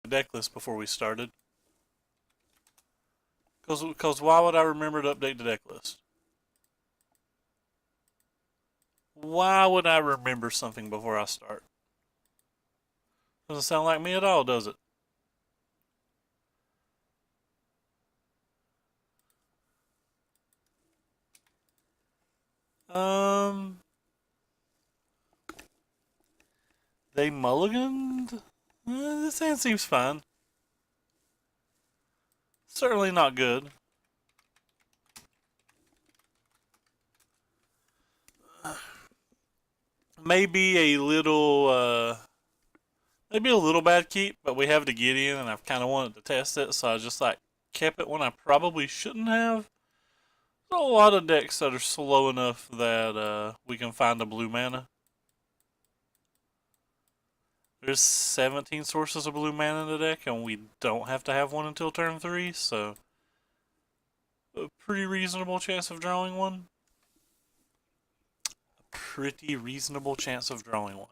The deck list before we started. Because why would I remember to update the deck list? Why would I remember something before I start? Doesn't sound like me at all, does it? Um, they mulliganed? This hand seems fine. Certainly not good. Maybe maybe a little bad keep, but we have the Gideon, and I've kind of wanted to test it, so I just like kept it when I probably shouldn't have. There's a lot of decks that are slow enough that we can find a blue mana. There's 17 sources of blue mana in the deck, and we don't have to have one until turn 3, so a pretty reasonable chance of drawing one. Pretty reasonable chance of drawing one.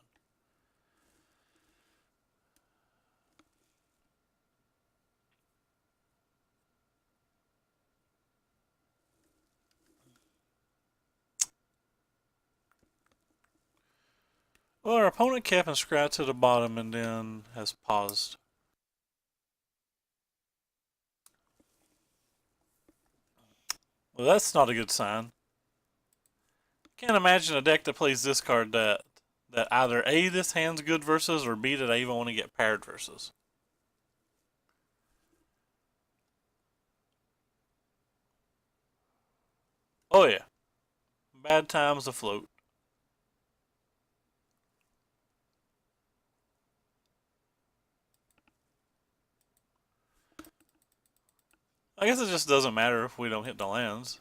Well, our opponent kept and scratched to the bottom and then has paused. Well, that's not a good sign. Can't imagine a deck that plays this card that either A, this hand's good versus, or B, that I even want to get paired versus. Oh yeah. Bad times afloat. I guess it just doesn't matter if we don't hit the lands.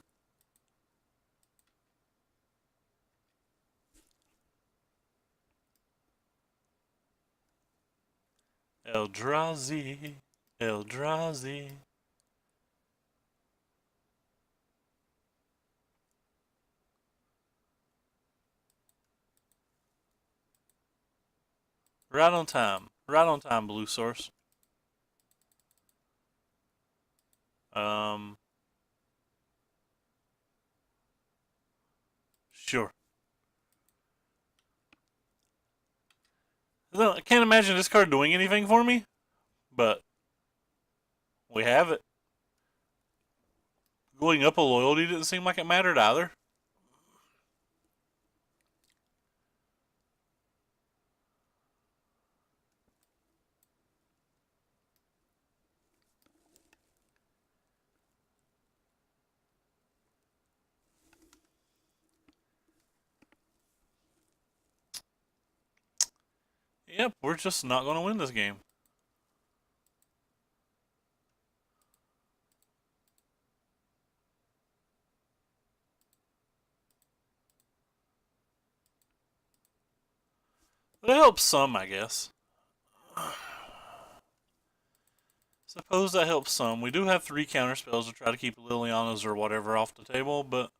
Eldrazi. Eldrazi. Right on time. Right on time, blue source. Um, sure. I can't imagine this card doing anything for me, but we have it. Going up a loyalty didn't seem like it mattered either. Yep, we're just not going to win this game. But it helps some, I guess. Suppose that helps some. We do have 3 counter spells to try to keep Liliana's or whatever off the table, but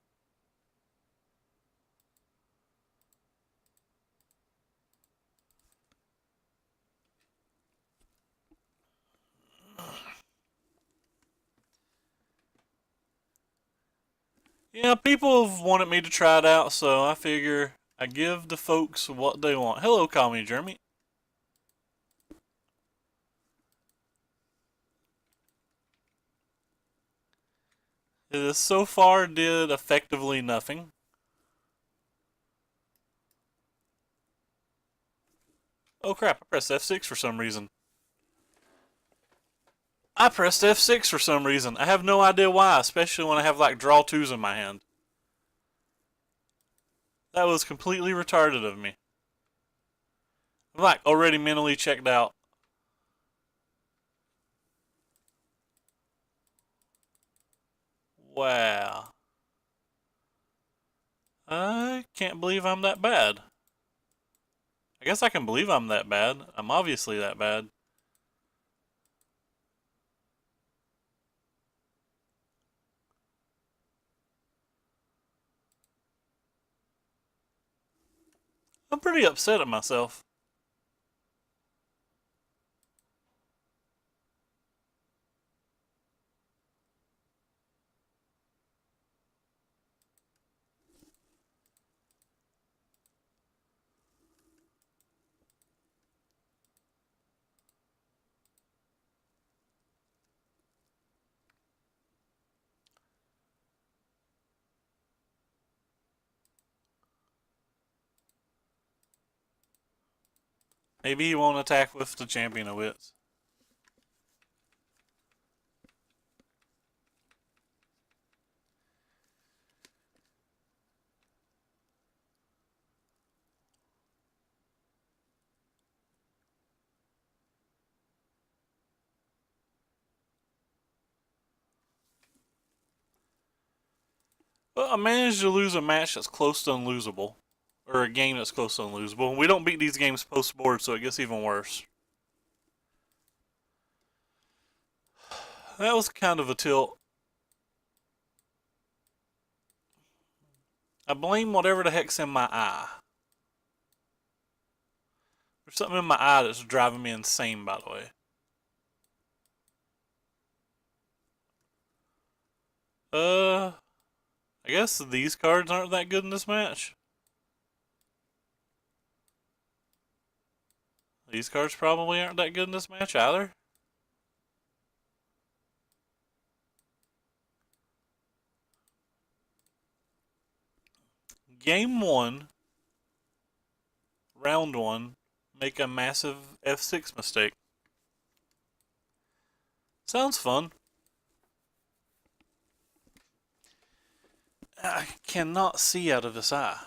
yeah, people have wanted me to try it out, so I figure I give the folks what they want. Hello, call me Jeremy. It has so far did effectively nothing. Oh crap, I pressed F6 for some reason. I pressed F6 for some reason. I have no idea why, especially when I have like draw 2s in my hand. That was completely retarded of me. I'm like already mentally checked out. Wow. I can't believe I'm that bad. I guess I can believe I'm that bad. I'm obviously that bad. I'm pretty upset at myself. Maybe he won't attack with the Champion of Wits. Well, I managed to lose a match that's close to unlosable. Or a game that's close to unlosable. We don't beat these games post-board, so it gets even worse. That was kind of a tilt. I blame whatever the heck's in my eye. There's something in my eye that's driving me insane, by the way. I guess these cards aren't that good in this match. These cards probably aren't that good in this match either. Game 1, round 1, make a massive F6 mistake. Sounds fun. I cannot see out of this eye.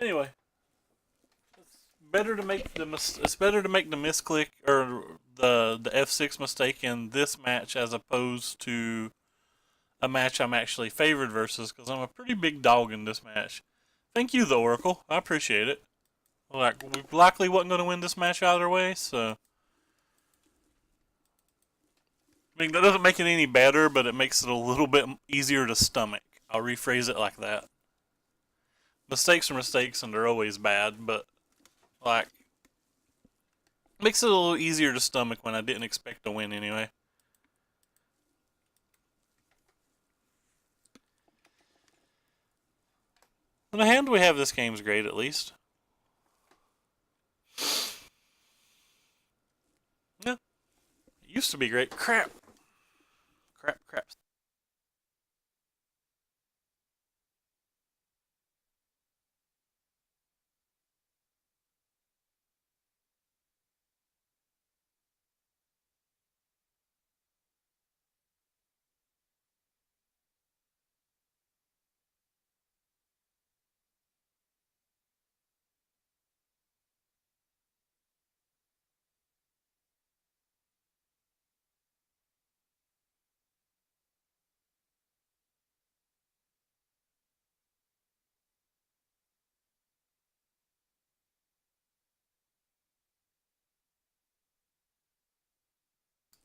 Anyway, it's better to make the misclick or the F6 mistake in this match as opposed to a match I'm actually favored versus, because I'm a pretty big dog in this match. Thank you, the Oracle. I appreciate it. Like, we likely wasn't going to win this match either way, so. I mean, that doesn't make it any better, but it makes it a little bit easier to stomach. I'll rephrase it like that. Mistakes are mistakes, and they're always bad, but, like, makes it a little easier to stomach when I didn't expect to win anyway. And the hand we have this game's great, at least. Yeah. It used to be great. Crap. Crap.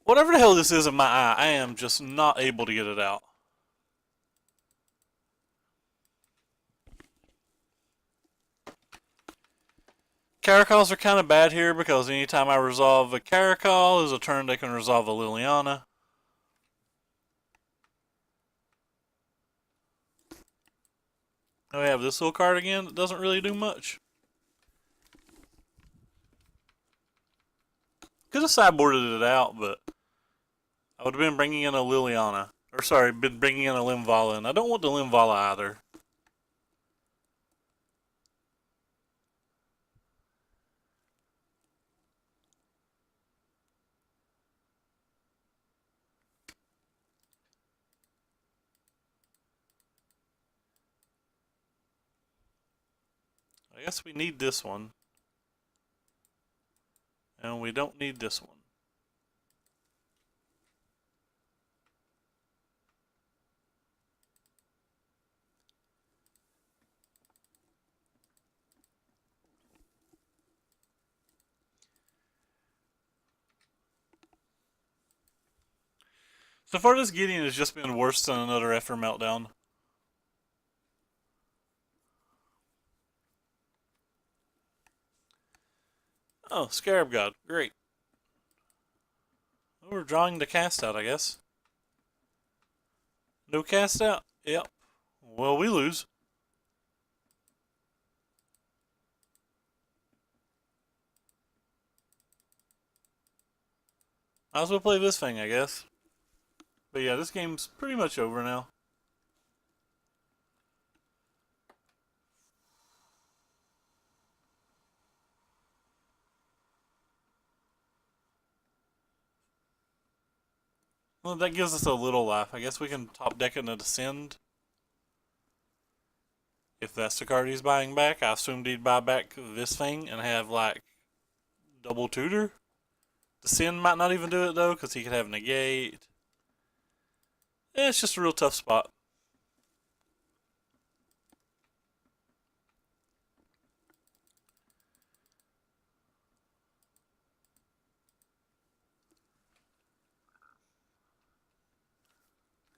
Whatever the hell this is in my eye, I am just not able to get it out. Caracals are kind of bad here because anytime I resolve a Caracal is a turn they can resolve a Liliana. Now we have this little card again that doesn't really do much. Could have sideboarded it out, but I would have been bringing in a Liliana. Or sorry, been bringing in a Limvala, and I don't want the Limvala either. I guess we need this one. And we don't need this one. So far, this Gideon has just been worse than another Effer Meltdown. Oh, Scarab God. Great. Oh, we're drawing the cast out, I guess. No cast out. Yep. Well, we lose. Might as well play this thing, I guess. But yeah, this game's pretty much over now. Well, that gives us a little life. I guess we can top deck it and Descend. If that's the card he's buying back, I assumed he'd buy back this thing and have, like, double tutor. Descend might not even do it, though, because he could have negate. Yeah, it's just a real tough spot.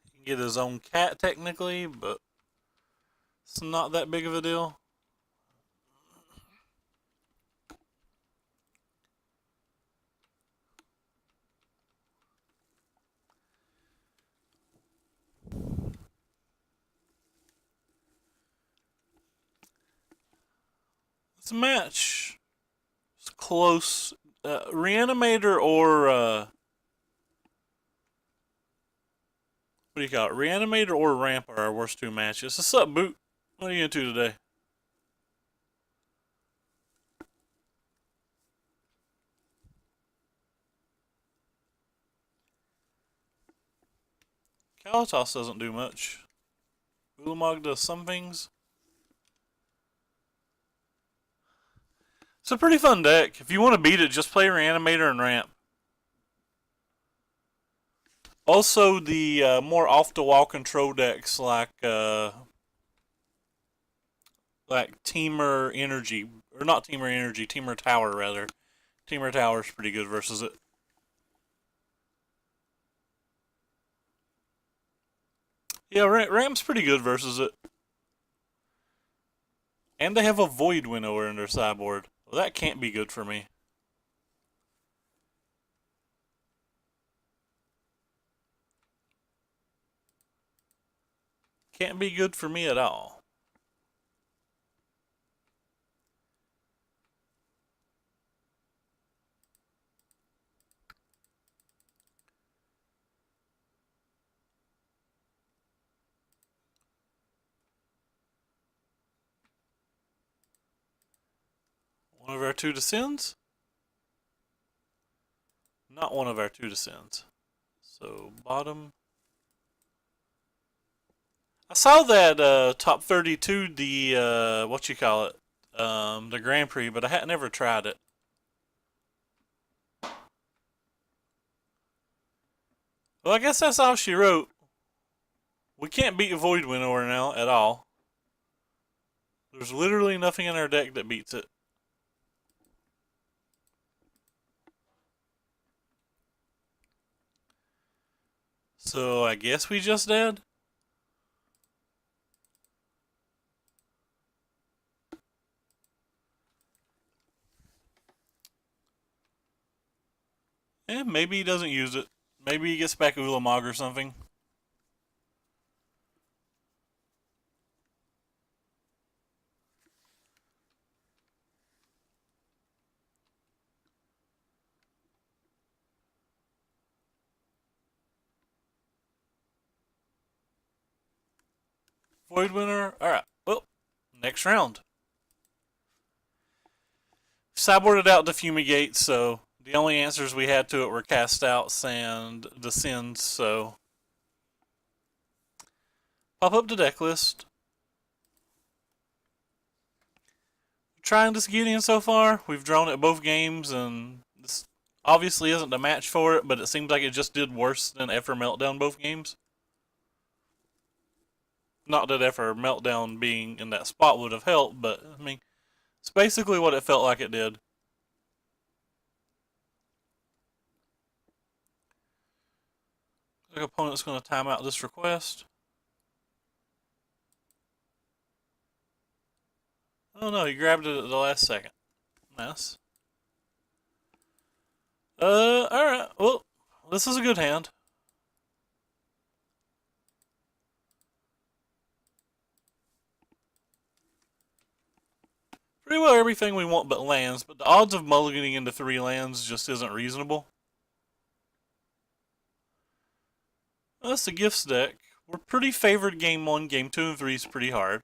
He can get his own cat, technically, but it's not that big of a deal. It's a match. It's close. Reanimator or what do you call it? Reanimator or Ramp are our worst two matches. What's up, Boot? What are you into today? Kalatos doesn't do much. Ulamog does some things. It's a pretty fun deck. If you want to beat it, just play Reanimator and Ramp. Also, the more off-the-wall control decks like Teamer Energy, or not Teamer Energy, Teamer Tower rather. Teamer Tower's pretty good versus it. Yeah, Ramp's pretty good versus it. And they have a Void Winnower in their sideboard. Well, that can't be good for me. Can't be good for me at all. One of our two Descends? Not one of our two Descends. So, bottom. I saw that top 32, the, what you call it? The Grand Prix, but I had never tried it. Well, I guess that's all she wrote. We can't beat Void Winnower now at all. There's literally nothing in our deck that beats it. So I guess we just did. And maybe he doesn't use it. Maybe he gets back Ulamog or something. Void Winner. Alright. Well, next round. Sideboarded out the Fumigate, so the only answers we had to it were Cast Outs and Descends, so pop up the deck list. Trying this Gideon so far. We've drawn it both games, and this obviously isn't a match for it, but it seems like it just did worse than Effer Meltdown both games. Not that Effer Meltdown being in that spot would have helped, but I mean, it's basically what it felt like it did. The opponent's going to time out this request. Oh no, he grabbed it at the last second. Nice. Alright. Well, this is a good hand. Pretty well everything we want but lands, but the odds of mulliganing into 3 lands just isn't reasonable. Well, that's the gifts deck. We're pretty favored game 1, game 2, and 3 is pretty hard.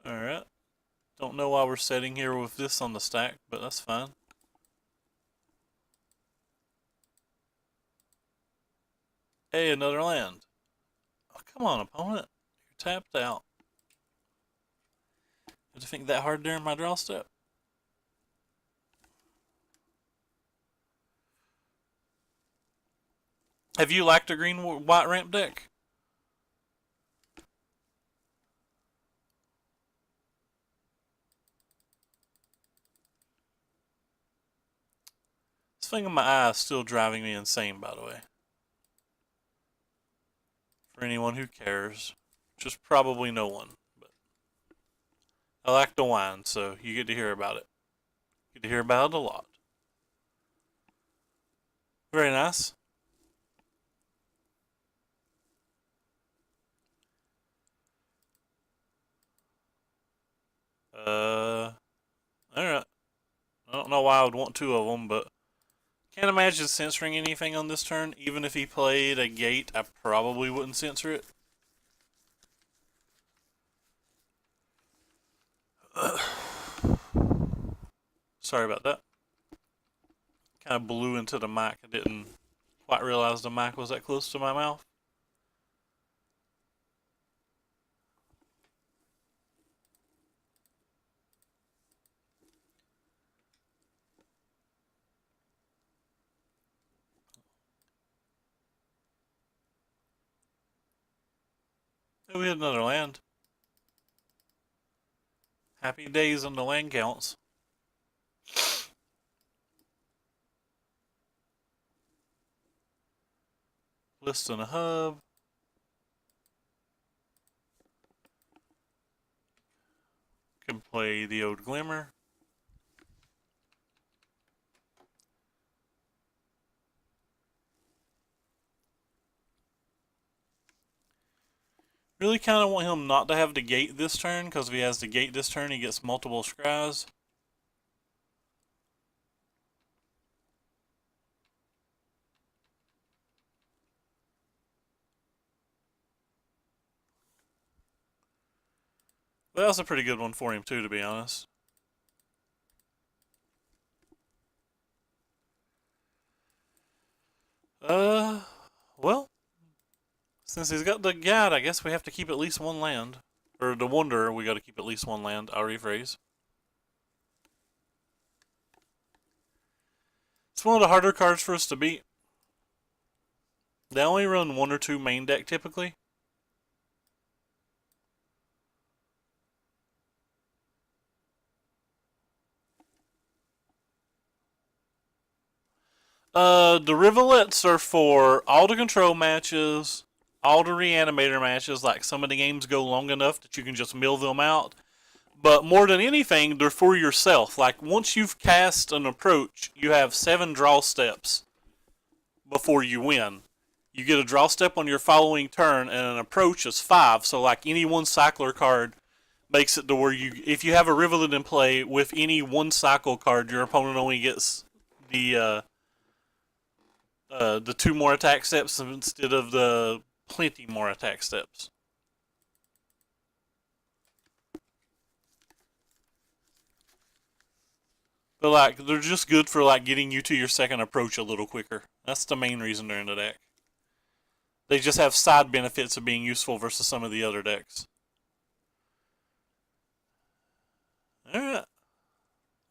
Alright. Don't know why we're sitting here with this on the stack, but that's fine. Hey, another land. Oh, come on, opponent. You're tapped out. Did you think that hard during my draw step? Have you liked a green-white ramp deck? This thing in my eye is still driving me insane, by the way. For anyone who cares. Which is probably no one. But I like the wine, so you get to hear about it. You get to hear about it a lot. Very nice. Alright. I don't know why I would want 2 of them, but can't imagine censoring anything on this turn. Even if he played a gate, I probably wouldn't censor it. Sorry about that. Kind of blew into the mic. I didn't quite realize the mic was that close to my mouth. Oh, we had another land. Happy days on the land counts. List and a hub. Can play the Old Glimmer. Really kind of want him not to have the gate this turn, because if he has the gate this turn, he gets multiple scries. But that was a pretty good one for him too, to be honest. Well, since he's got the guide, I guess we have to keep at least 1 land. Or the Wanderer, we got to keep at least 1 land. I'll rephrase. It's one of the harder cards for us to beat. They only run 1 or 2 main deck typically. The Rivulets are for all the control matches, all the reanimator matches, like some of the games go long enough that you can just mill them out. But more than anything, they're for yourself. Like, once you've cast an approach, you have 7 draw steps before you win. You get a draw step on your following turn, and an approach is 5. So, like, any one cycler card makes it to where if you have a Rivulet in play with any one cycle card, your opponent only gets the 2 more attack steps instead of the plenty more attack steps. But like, they're just good for like getting you to your second approach a little quicker. That's the main reason they're in the deck. They just have side benefits of being useful versus some of the other decks. Alright.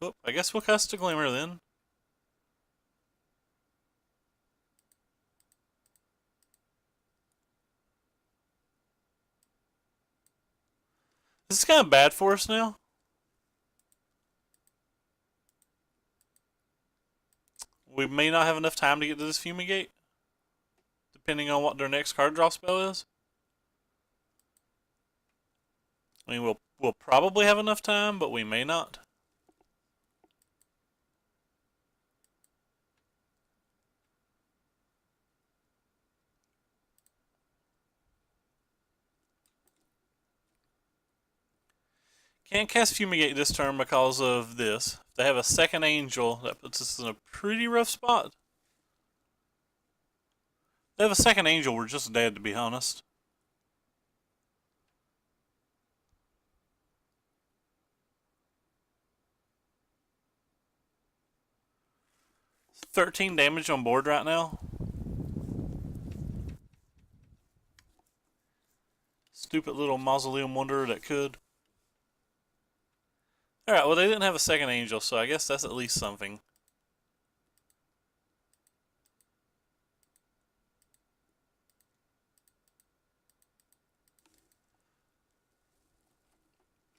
Well, I guess we'll cast a Glimmer then. This is kind of bad for us now. We may not have enough time to get to this Fumigate, depending on what their next card draw spell is. I mean, we'll probably have enough time, but we may not. Can't cast Fumigate this turn because of this. If they have a second Angel, that puts us in a pretty rough spot. If they have a second Angel, we're just dead, to be honest. It's 13 damage on board right now. Stupid little Mausoleum Wanderer that could. Alright, well, they didn't have a second Angel, so I guess that's at least something.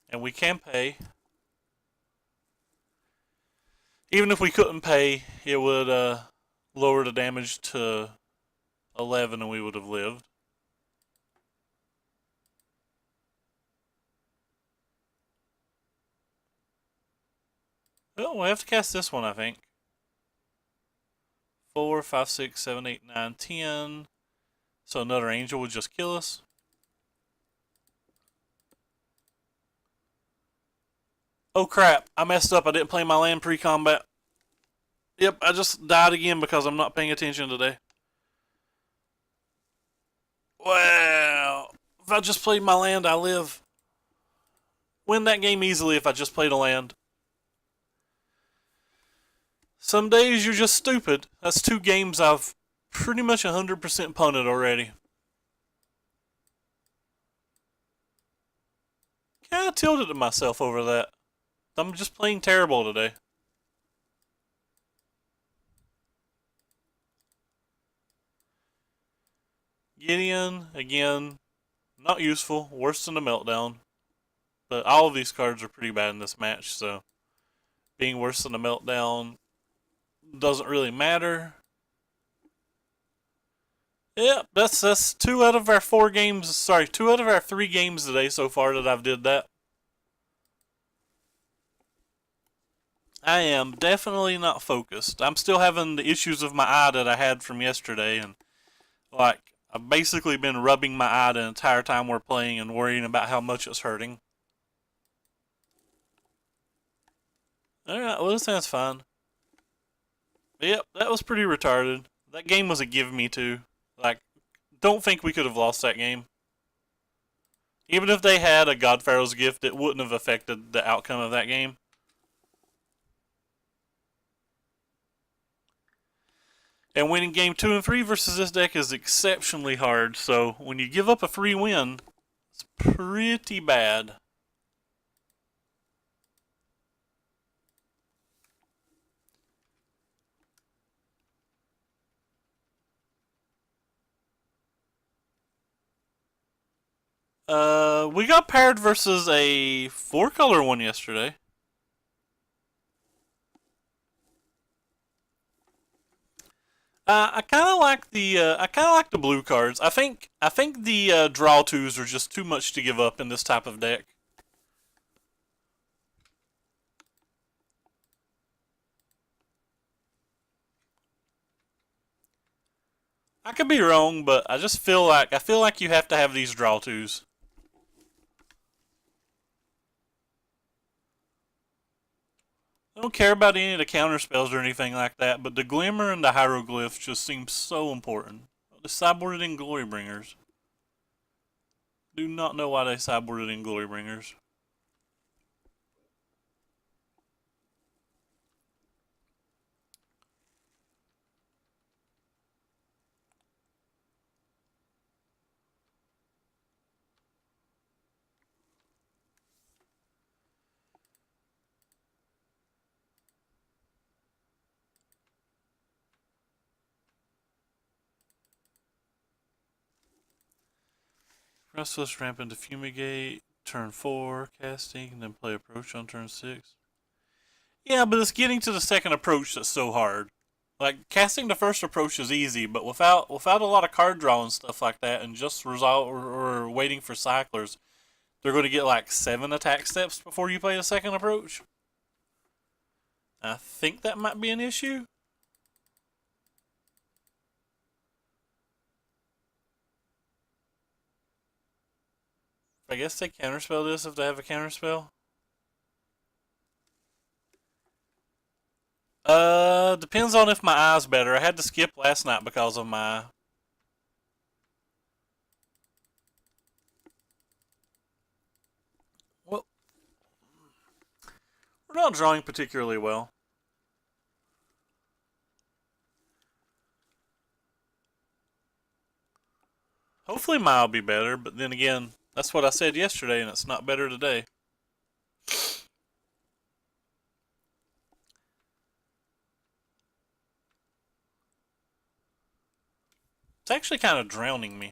And we can pay. Even if we couldn't pay, it would lower the damage to 11 and we would have lived. Oh, we have to cast this one, I think. 4, 5, 6, 7, 8, 9, 10. So another Angel would just kill us. Oh crap, I messed up. I didn't play my land pre-combat. Yep, I just died again because I'm not paying attention today. Well, if I just played my land, I live. Win that game easily if I just played a land. Some days you're just stupid. That's 2 games I've pretty much 100% punted already. Kinda tilted at myself over that. I'm just playing terrible today. Gideon, again, not useful. Worse than the Meltdown. But all of these cards are pretty bad in this match, so being worse than the Meltdown doesn't really matter. Yep, that's 2 out of our 4 games. Sorry, 2 out of our 3 games today so far that I've did that. I am definitely not focused. I'm still having the issues of my eye that I had from yesterday, and like I've basically been rubbing my eye the entire time we're playing and worrying about how much it's hurting. Alright, well this sounds fine. Yep, that was pretty retarded. That game was a give me to. Like, don't think we could have lost that game. Even if they had a God Pharaoh's gift, it wouldn't have affected the outcome of that game. And winning game 2 and 3 versus this deck is exceptionally hard, so when you give up a free win, it's pretty bad. We got paired versus a 4-color one yesterday. I kind of like the blue cards. I think the draw twos are just too much to give up in this type of deck. I could be wrong, but I just feel like you have to have these draw twos. I don't care about any of the counter spells or anything like that, but the Glimmer and the Hieroglyph just seem so important. The sideboarded in Glorybringers. Do not know why they sideboarded in Glorybringers. Restless ramp into Fumigate, turn 4, casting, and then play approach on turn 6. Yeah, but it's getting to the second approach that's so hard. Like, casting the first approach is easy, but without a lot of card draw and stuff like that, and just resolve or waiting for cyclers, they're going to get like 7 attack steps before you play the second approach. I think that might be an issue. I guess they counterspell this if they have a counterspell. Depends on if my eye's better. I had to skip last night because of my eye. Well, we're not drawing particularly well. Hopefully mine will be better, but then again, that's what I said yesterday, and it's not better today. It's actually kind of drowning me.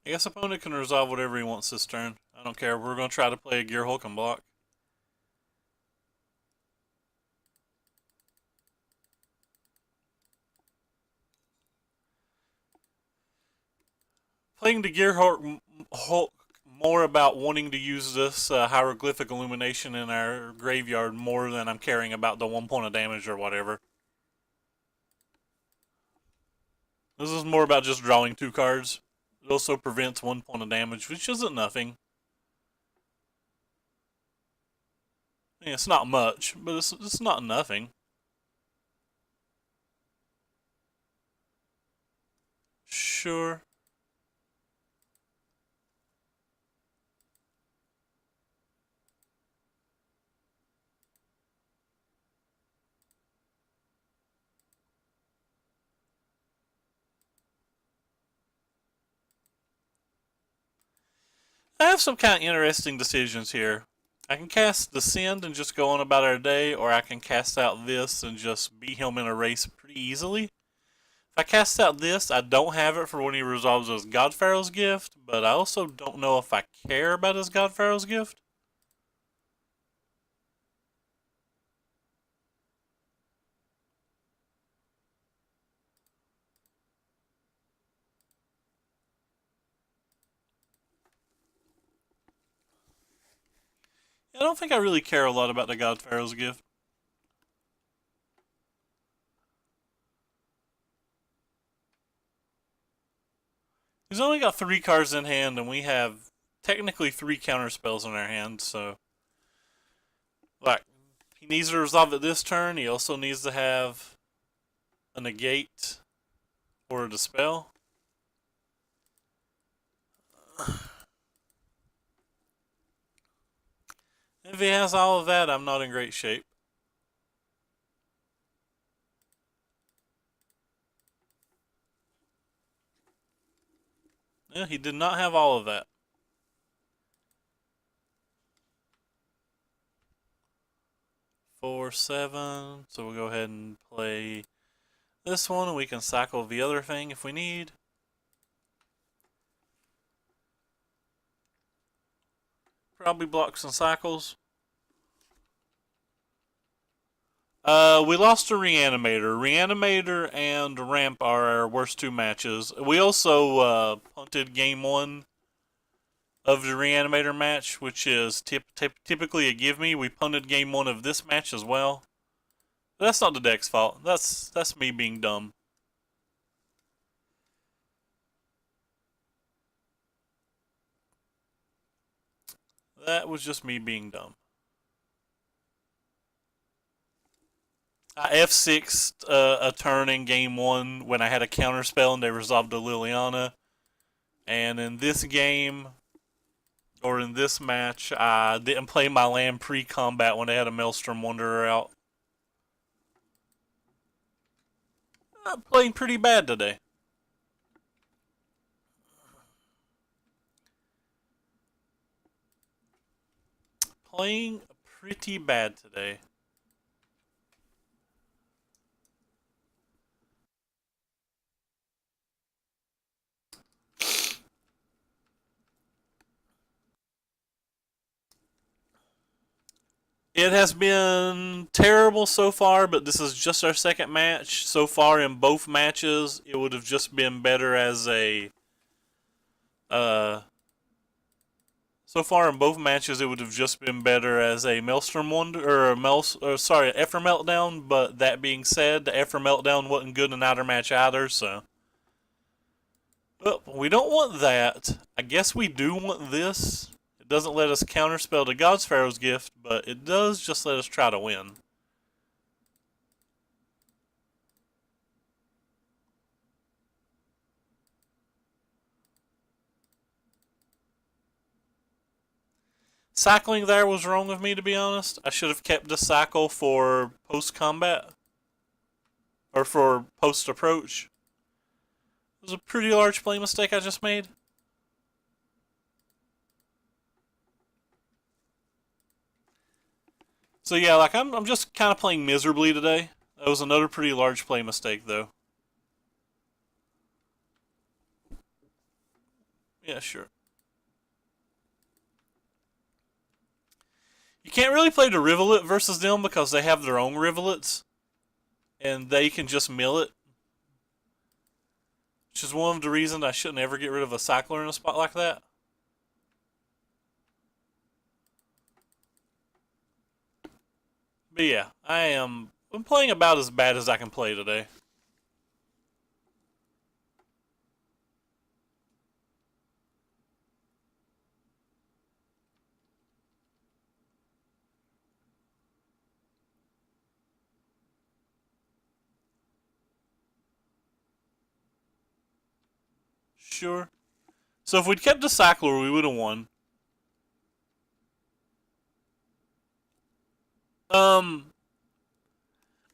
I guess opponent can resolve whatever he wants this turn. I don't care. We're going to try to play a Gear Hulk and block. Playing the Gear Hulk more about wanting to use this hieroglyphic illumination in our graveyard more than I'm caring about the 1 point of damage or whatever. This is more about just drawing 2 cards. It also prevents 1 point of damage, which isn't nothing. I mean, it's not much, but it's not nothing. Sure. I have some kind of interesting decisions here. I can cast Descend and just go on about our day, or I can cast out this and just beat him in a race pretty easily. If I cast out this, I don't have it for when he resolves his God Pharaoh's Gift, but I also don't know if I care about his God Pharaoh's Gift. I don't think I really care a lot about the God Pharaoh's Gift. He's only got 3 cards in hand, and we have technically 3 counter spells in our hand, so. Like, he needs to resolve it this turn. He also needs to have a negate or a dispel. If he has all of that, I'm not in great shape. Yeah, he did not have all of that. 4, 7. So we'll go ahead and play this one, and we can cycle the other thing if we need. Probably block some cycles. We lost to Reanimator. Reanimator and Ramp are our worst 2 matches. We also punted game 1 of the Reanimator match, which is typically a give me. We punted game 1 of this match as well. But that's not the deck's fault. That's me being dumb. That was just me being dumb. I F6'd a turn in game 1 when I had a counter spell and they resolved to Liliana. And in this game, or in this match, I didn't play my land pre-combat when they had a Maelstrom Wanderer out. I'm playing pretty bad today. Playing pretty bad today. It has been terrible so far, but this is just our second match. So far in both matches, it would have just been better as a So far in both matches, it would have just been better as a Maelstrom Wonder or Effer Meltdown. But that being said, the Effer Meltdown wasn't good in either match either. So, well, we don't want that. I guess we do want this. It doesn't let us counterspell to God's Pharaoh's Gift, but it does just let us try to win. Cycling there was wrong of me, to be honest. I should have kept the cycle for post-combat. Or for post-approach. It was a pretty large play mistake I just made. So yeah, like I'm just kind of playing miserably today. That was another pretty large play mistake, though. Yeah, sure. You can't really play the Rivulet versus them because they have their own Rivulets. And they can just mill it. Which is one of the reasons I shouldn't ever get rid of a Cycler in a spot like that. But yeah, I'm playing about as bad as I can play today. Sure. So if we'd kept the Cycler, we would have won.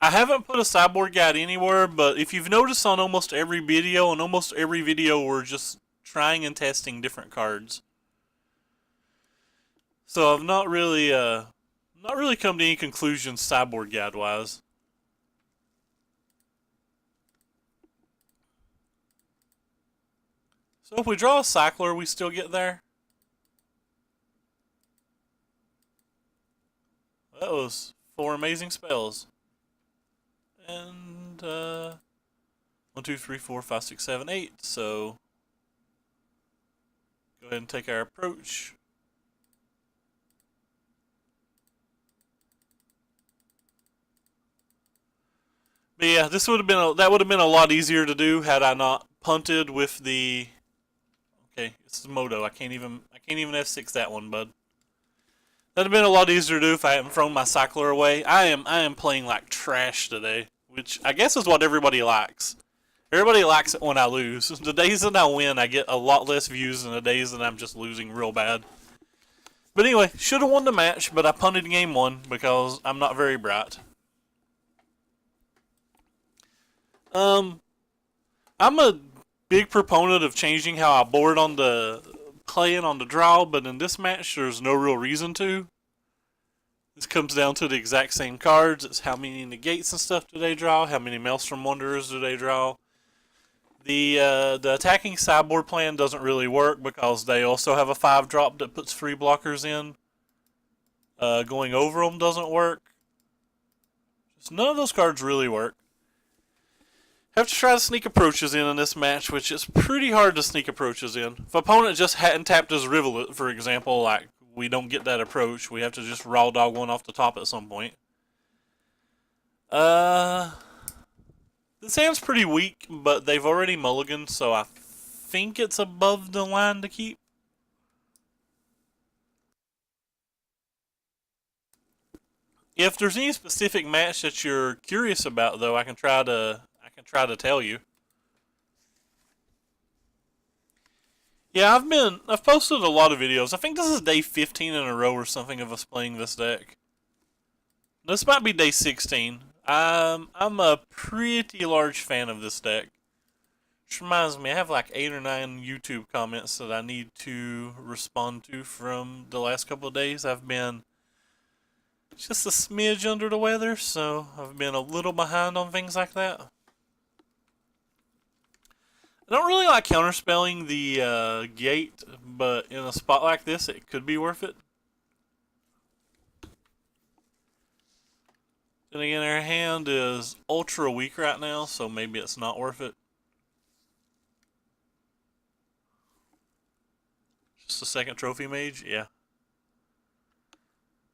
I haven't put a sideboard guide anywhere, but if you've noticed on almost every video, we're just trying and testing different cards. So I've not really come to any conclusions sideboard guide wise. So if we draw a Cycler, we still get there. That was 4 amazing spells. And 1, 2, 3, 4, 5, 6, 7, 8. So go ahead and take our approach. But yeah, this would have been a lot easier to do had I not punted with the. Okay, this is Moto. I can't even F6 that one, bud. That'd have been a lot easier to do if I hadn't thrown my Cycler away. I am playing like trash today, which I guess is what everybody likes. Everybody likes it when I lose. The days that I win, I get a lot less views than the days that I'm just losing real bad. But anyway, should have won the match, but I punted game 1 because I'm not very bright. I'm a big proponent of changing how I board on the playing on the draw, but in this match, there's no real reason to. This comes down to the exact same cards. It's how many negates and stuff do they draw, how many Maelstrom Wanderers do they draw. The attacking sideboard plan doesn't really work because they also have a 5-drop that puts 3 blockers in. Going over them doesn't work. Just none of those cards really work. Have to try to sneak approaches in this match, which is pretty hard to sneak approaches in. If opponent just hadn't tapped his Rivulet, for example, like we don't get that approach, we have to just raw dog one off the top at some point. This hand's pretty weak, but they've already mulliganed, so I think it's above the line to keep. If there's any specific match that you're curious about, though, I can try to tell you. Yeah, I've posted a lot of videos. I think this is day 15 in a row or something of us playing this deck. This might be day 16. I'm a pretty large fan of this deck. Which reminds me, I have like 8 or 9 YouTube comments that I need to respond to from the last couple of days. I've been just a smidge under the weather, so I've been a little behind on things like that. I don't really like counterspelling the gate, but in a spot like this, it could be worth it. Then again, our hand is ultra weak right now, so maybe it's not worth it. Just a second trophy mage? Yeah.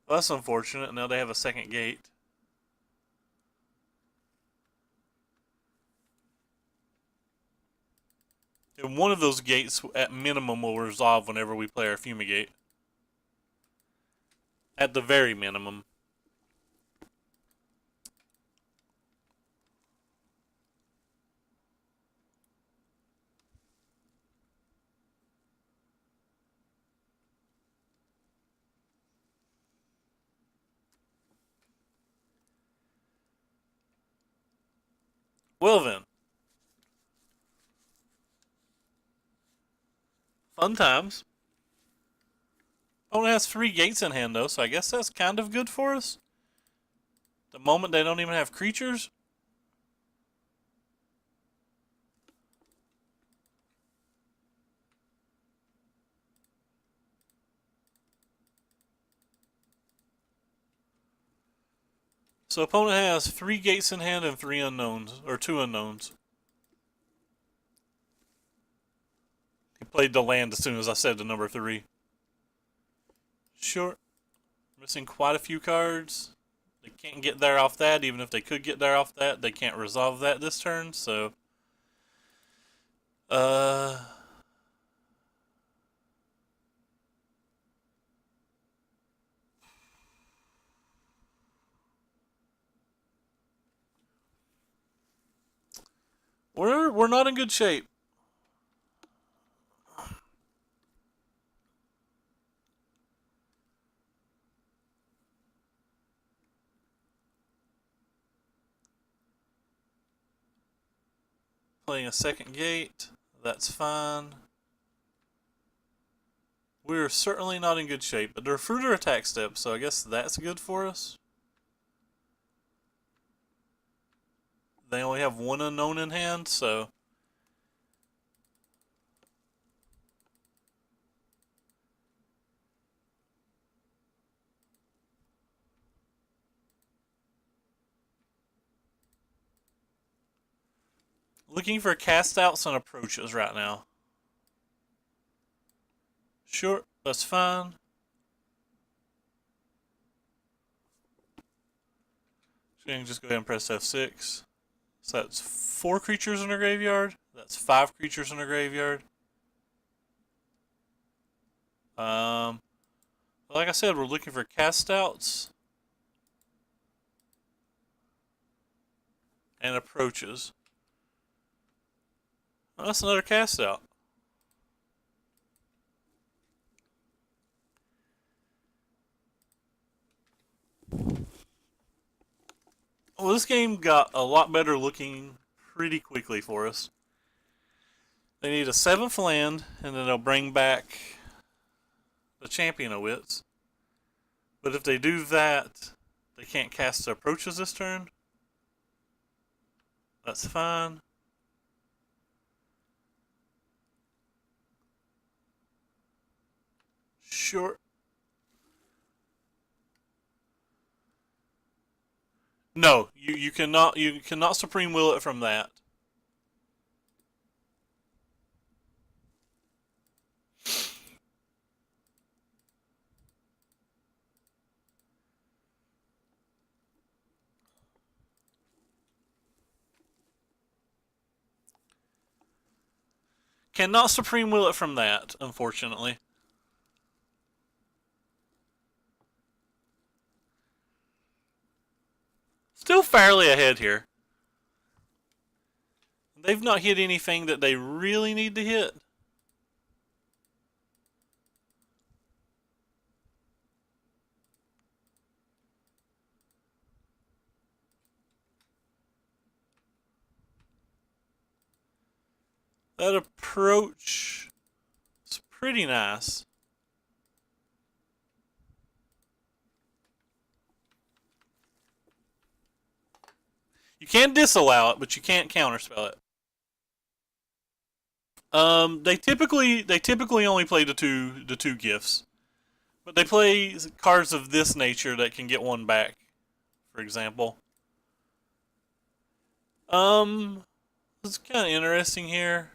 Well, that's unfortunate. Now they have a second gate. And one of those gates, at minimum, will resolve whenever we play our Fumigate. At the very minimum. Well then. Fun times. Only has 3 gates in hand though, so I guess that's kind of good for us. The moment they don't even have creatures. So opponent has 3 gates in hand and 3 unknowns, or 2 unknowns. He played the land as soon as I said the number 3. Sure. Missing quite a few cards. They can't get there off that. Even if they could get there off that, they can't resolve that this turn, so... We're not in good shape. Playing a second gate. That's fine. We're certainly not in good shape, but they're fruiter attack steps, so I guess that's good for us. They only have 1 unknown in hand, so... Looking for cast outs and approaches right now. Sure, that's fine. So you can just go ahead and press F6. So that's 4 creatures in our graveyard. That's 5 creatures in our graveyard. Like I said, we're looking for cast outs and approaches. Oh, that's another cast out. Well, this game got a lot better looking pretty quickly for us. They need a 7th land, and then they'll bring back the Champion of Wits. But if they do that, they can't cast the approaches this turn. That's fine. Sure. No, you cannot Supreme Will it from that. Cannot Supreme Will it from that, unfortunately. Still fairly ahead here. They've not hit anything that they really need to hit. That approach is pretty nice. You can disallow it, but you can't counterspell it. They typically only play the two gifts, but they play cards of this nature that can get one back. For example, it's kind of interesting here.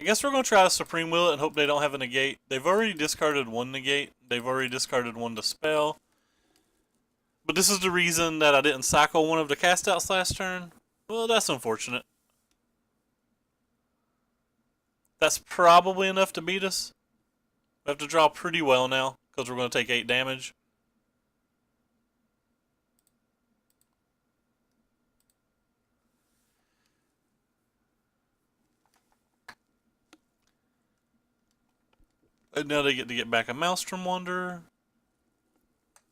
I guess we're going to try to Supreme Will it and hope they don't have a negate. They've already discarded one negate. They've already discarded one dispel. But this is the reason that I didn't cycle one of the cast outs last turn. Well, that's unfortunate. That's probably enough to beat us. We have to draw pretty well now, because we're going to take 8 damage. And now they get to get back a Maelstrom Wanderer.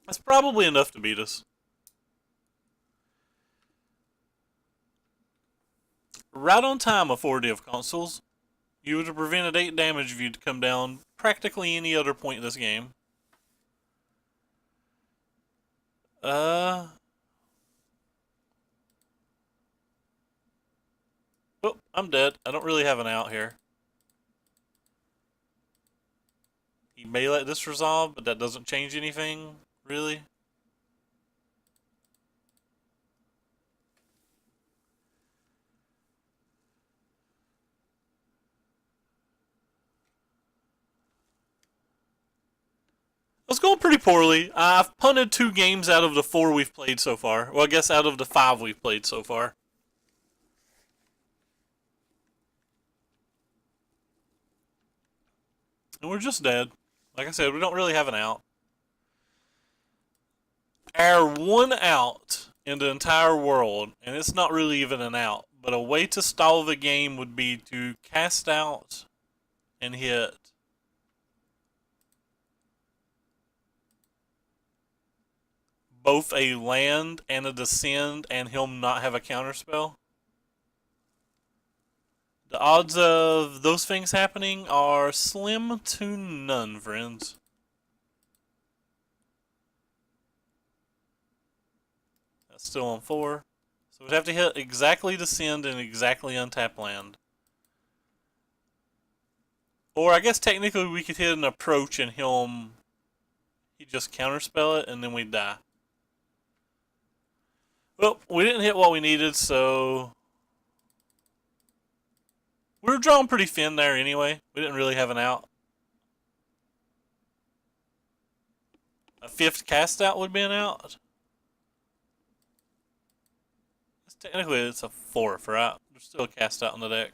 That's probably enough to beat us. Right on time, Authority of Consuls. You would have prevented 8 damage if you'd come down practically any other point in this game. Oh, I'm dead. I don't really have an out here. He may let this resolve, but that doesn't change anything, really. It's going pretty poorly. I've punted 2 games out of the 4 we've played so far. Well, I guess out of the 5 we've played so far. And we're just dead. Like I said, we don't really have an out. Our one out in the entire world, and it's not really even an out, but a way to stall the game would be to cast out and hit both a land and a descend and him not have a counterspell. The odds of those things happening are slim to none, friends. That's still on 4. So we'd have to hit exactly descend and exactly untap land. Or I guess technically we could hit an approach and he'd just counterspell it and then we'd die. Well, we didn't hit what we needed, so we were drawing pretty thin there anyway. We didn't really have an out. A 5th cast out would be an out. Technically, it's a 4th, right? There's still a cast out on the deck.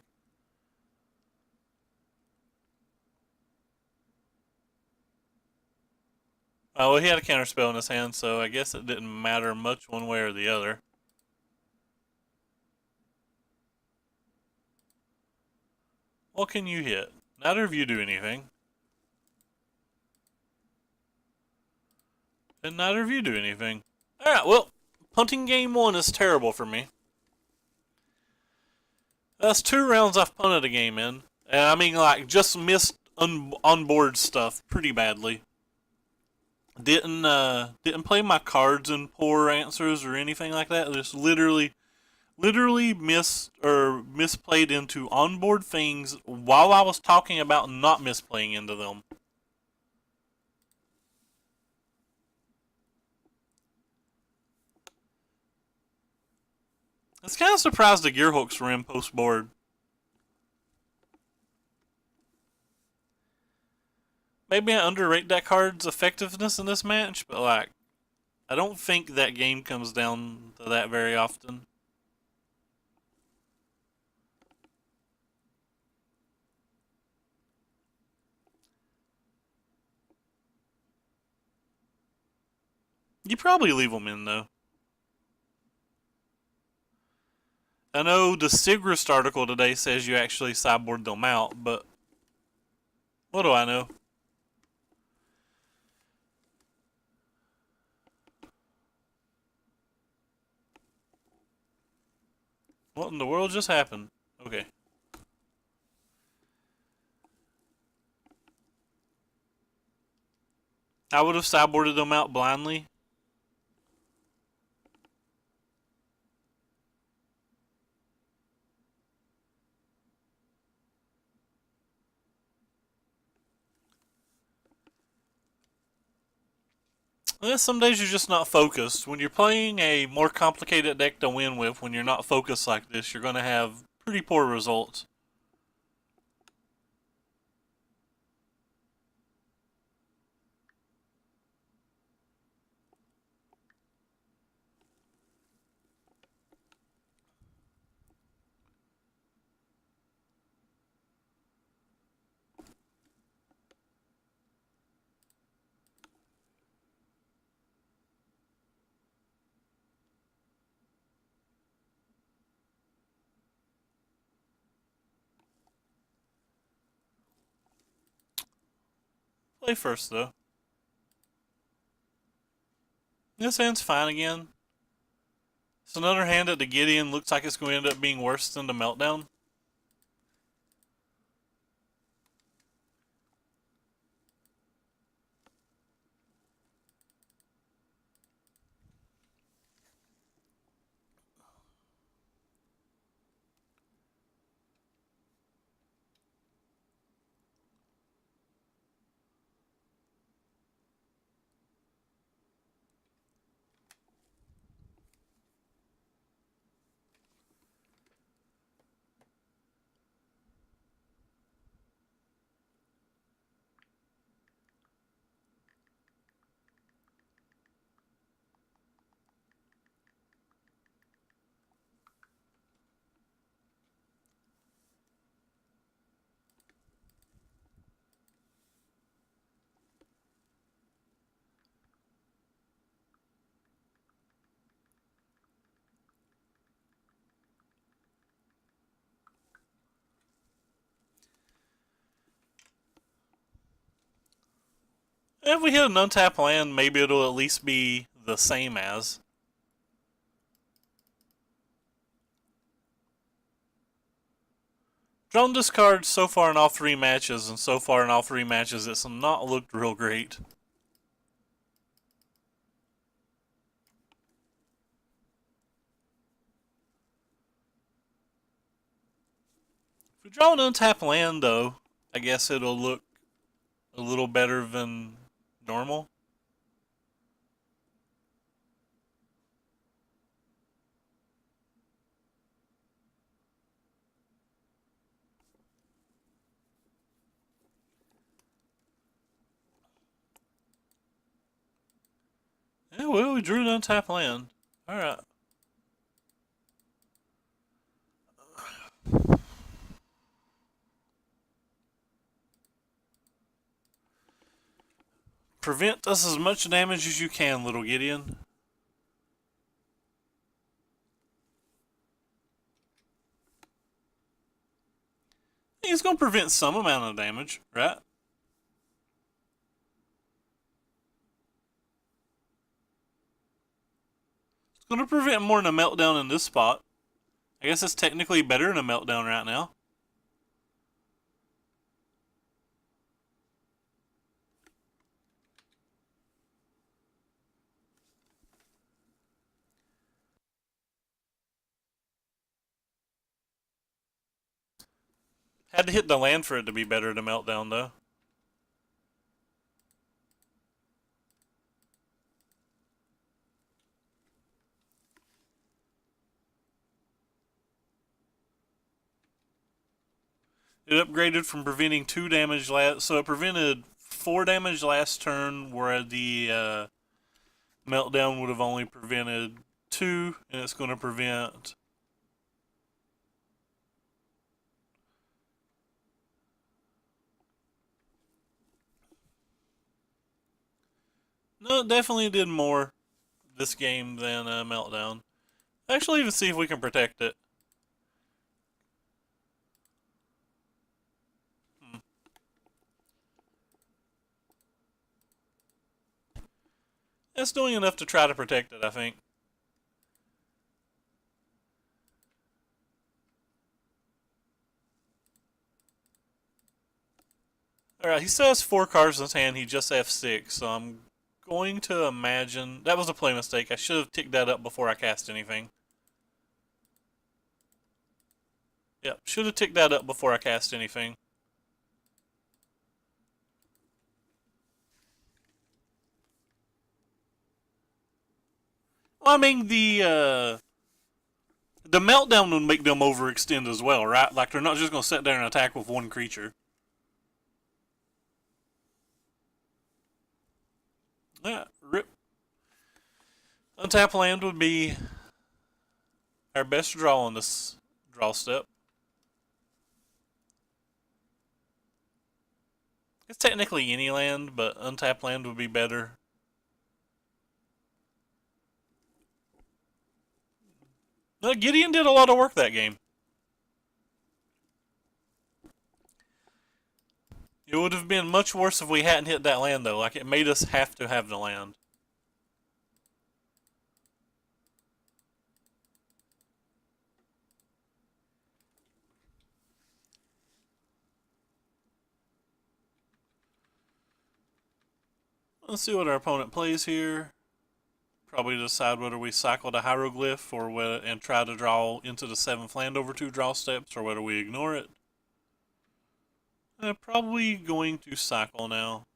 Oh, well, he had a counterspell in his hand, so I guess it didn't matter much one way or the other. What can you hit? Neither of you do anything. And neither of you do anything. Alright, well, punting game 1 is terrible for me. That's 2 rounds I've punted a game in. And I mean, like, just missed onboard stuff pretty badly. Didn't play my cards in poor answers or anything like that. Just literally misplayed into onboard things while I was talking about not misplaying into them. I was kind of surprised the gearhooks were in post board. Maybe I underrate that card's effectiveness in this match, but like, I don't think that game comes down to that very often. You probably leave them in, though. I know the Sigrist article today says you actually sideboard them out, but what do I know? What in the world just happened? Okay. I would have sideboarded them out blindly. Some days you're just not focused. When you're playing a more complicated deck to win with, when you're not focused like this, you're going to have pretty poor results. Play first, though. This hand's fine again. It's another hand that the Gideon looks like it's going to end up being worse than the Meltdown. If we hit an untapped land, maybe it'll at least be the same as. Drone discards so far in all 3 matches, and so far in all 3 matches it's not looked real great. If we draw an untapped land, though, I guess it'll look a little better than normal. Yeah, well, we drew an untapped land. Alright. Prevent us as much damage as you can, little Gideon. He's going to prevent some amount of damage, right? It's going to prevent more than a Meltdown in this spot. I guess it's technically better than a Meltdown right now. Had to hit the land for it to be better than a Meltdown, though. It upgraded from preventing 2 damage last, so it prevented 4 damage last turn, where the Meltdown would have only prevented 2, and it's going to prevent. No, it definitely did more this game than Meltdown. Actually, even see if we can protect it. It's doing enough to try to protect it, I think. Alright, he still has 4 cards in his hand. He just F6, so I'm going to imagine... That was a play mistake. I should have ticked that up before I cast anything. Yep, should have ticked that up before I cast anything. Well, I mean, the Meltdown would make them overextend as well, right? Like, they're not just going to sit there and attack with 1 creature. Yeah, rip. Untap land would be our best draw on this draw step. It's technically any land, but untap land would be better. No, Gideon did a lot of work that game. It would have been much worse if we hadn't hit that land, though. Like, it made us have to have the land. Let's see what our opponent plays here. Probably decide whether we cycle the hieroglyph or whether, and try to draw into the 7th land over 2 draw steps, or whether we ignore it. Probably going to cycle now.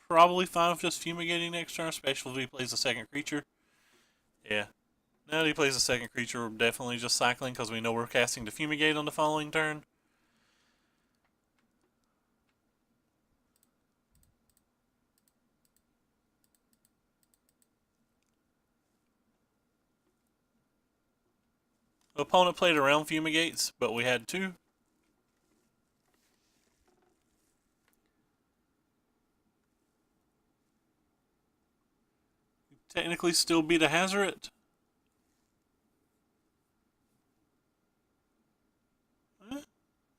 Probably fine with just fumigating next turn, especially if he plays a second creature. Yeah. Now that he plays a second creature, we're definitely just cycling because we know we're casting to fumigate on the following turn. The opponent played around fumigates, but we had 2. Technically still beat a Hazoret.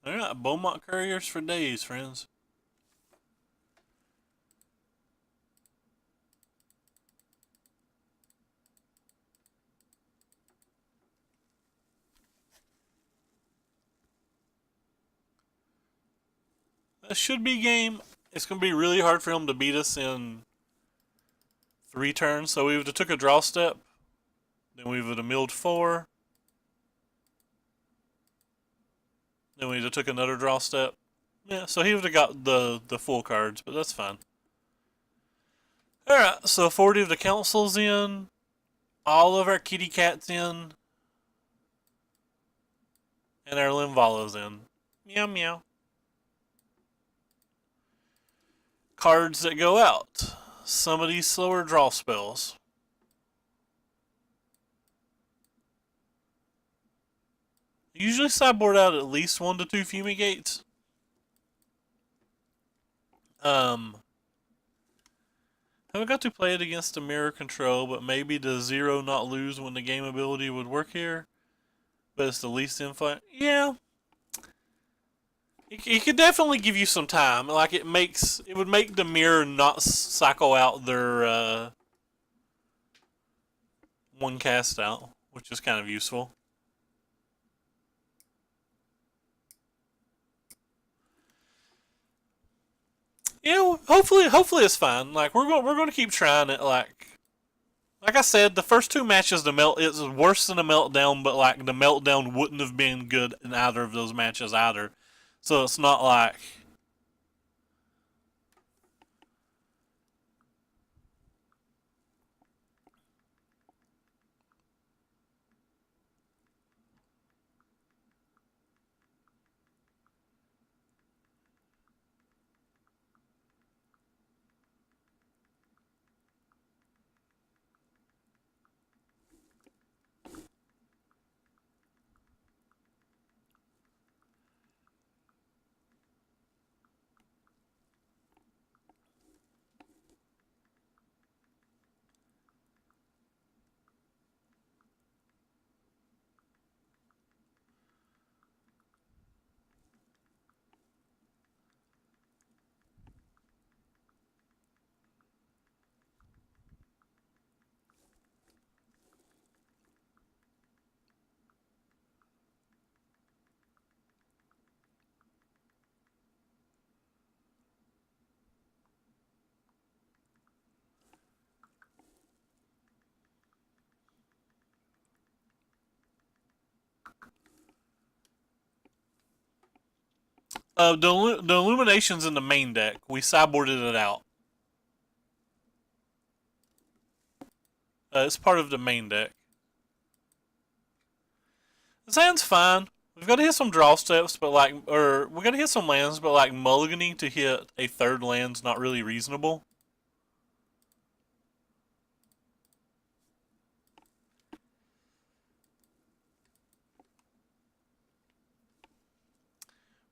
They're not Beaumont Couriers for days, friends. That should be game. It's going to be really hard for him to beat us in 3 turns. So we would have took a draw step. Then we would have milled 4. Then we would have took another draw step. Yeah, so he would have got the full cards, but that's fine. Alright, so 40 of the council's in. All of our kitty cats in. And our Linvala's in. Meow meow. Cards that go out. Some of these slower draw spells. Usually sideboard out at least 1 to 2 fumigates. Haven't got to play it against a mirror control, but maybe the 0 not lose when the game ability would work here. But it's the least influence. Yeah. It could definitely give you some time. Like, it would make the mirror not cycle out their 1 cast out, which is kind of useful. Yeah, hopefully it's fine. Like, we're going to keep trying it. Like I said, the first 2 matches, it's worse than a meltdown, but like the meltdown wouldn't have been good in either of those matches either. So it's not like. The Illumination's in the main deck. We sideboarded it out. It's part of the main deck. The hand's fine. We've got to hit some draw steps, but we got to hit some lands, but like mulliganing to hit a 3rd land's not really reasonable.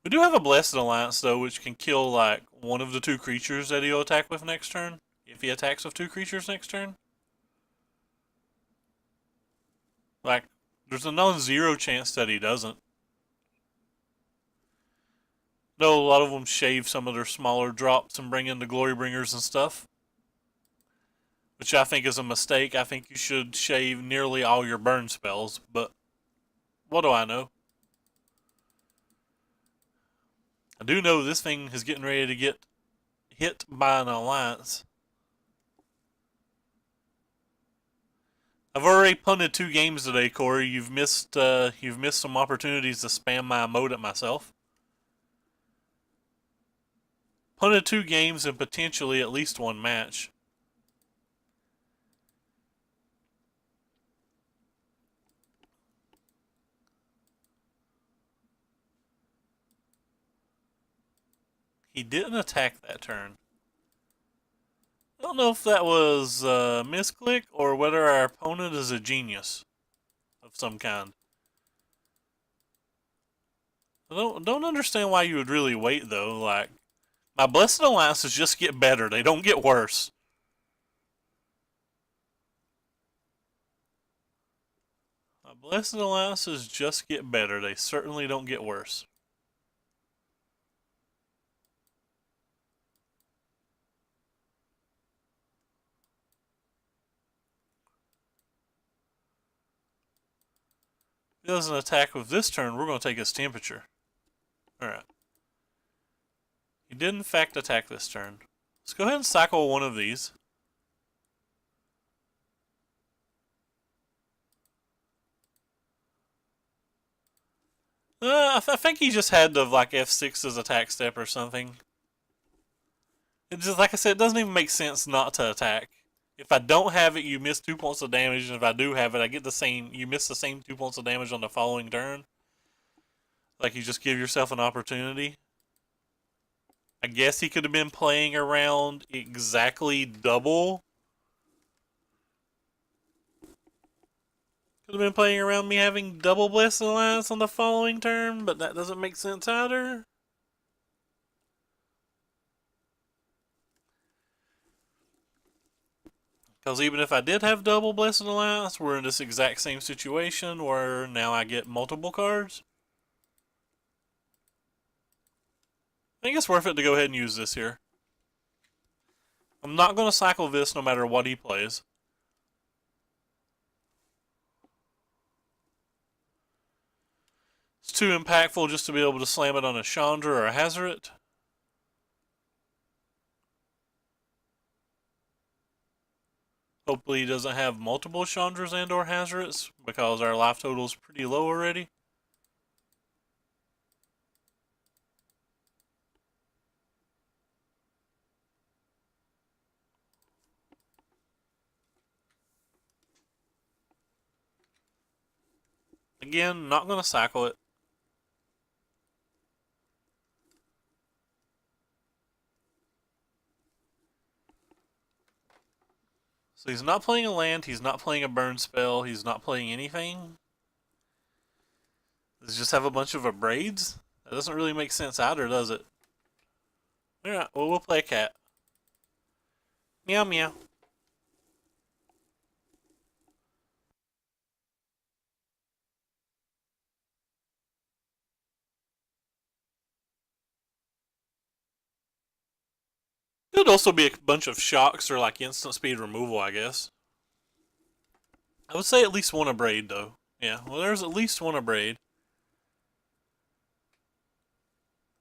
We do have a Blessed Alliance, though, which can kill, like, 1 of the 2 creatures that he'll attack with next turn. If he attacks with 2 creatures next turn. Like, there's a non-zero chance that he doesn't. No, a lot of them shave some of their smaller drops and bring in the glory bringers and stuff, which I think is a mistake. I think you should shave nearly all your burn spells, but what do I know? I do know this thing is getting ready to get hit by an alliance. I've already punted 2 games today, Corey. You've missed some opportunities to spam my emote at myself. Punted 2 games and potentially at least 1 match. He didn't attack that turn. I don't know if that was a misclick or whether our opponent is a genius of some kind. I don't understand why you would really wait though. Like, my Blessed Alliances just get better. They don't get worse. My Blessed Alliances just get better. They certainly don't get worse. If he doesn't attack with this turn, we're going to take his temperature. Alright. He did in fact attack this turn. Let's go ahead and cycle one of these. I think he just had to like F6 as attack step or something. It just, like I said, it doesn't even make sense not to attack. If I don't have it, you miss 2 points of damage, and if I do have it, I get the same. You miss the same 2 points of damage on the following turn. Like, you just give yourself an opportunity. I guess he could have been playing around exactly double. Could have been playing around me having double Blessed Alliance on the following turn, but that doesn't make sense either. Because even if I did have double Blessed Alliance, we're in this exact same situation where now I get multiple cards. I think it's worth it to go ahead and use this here. I'm not going to cycle this no matter what he plays. It's too impactful just to be able to slam it on a Chandra or a Hazoret. Hopefully he doesn't have multiple Chandras and or Hazarets because our life total is pretty low already. Again, not going to cycle it. So he's not playing a land, he's not playing a burn spell, he's not playing anything. Does he just have a bunch of abrades? That doesn't really make sense either, does it? Alright, well, we'll play a cat. Meow meow. Could also be a bunch of shocks or like instant speed removal, I guess. I would say at least 1 abrade though. Yeah, well there's at least 1 abrade.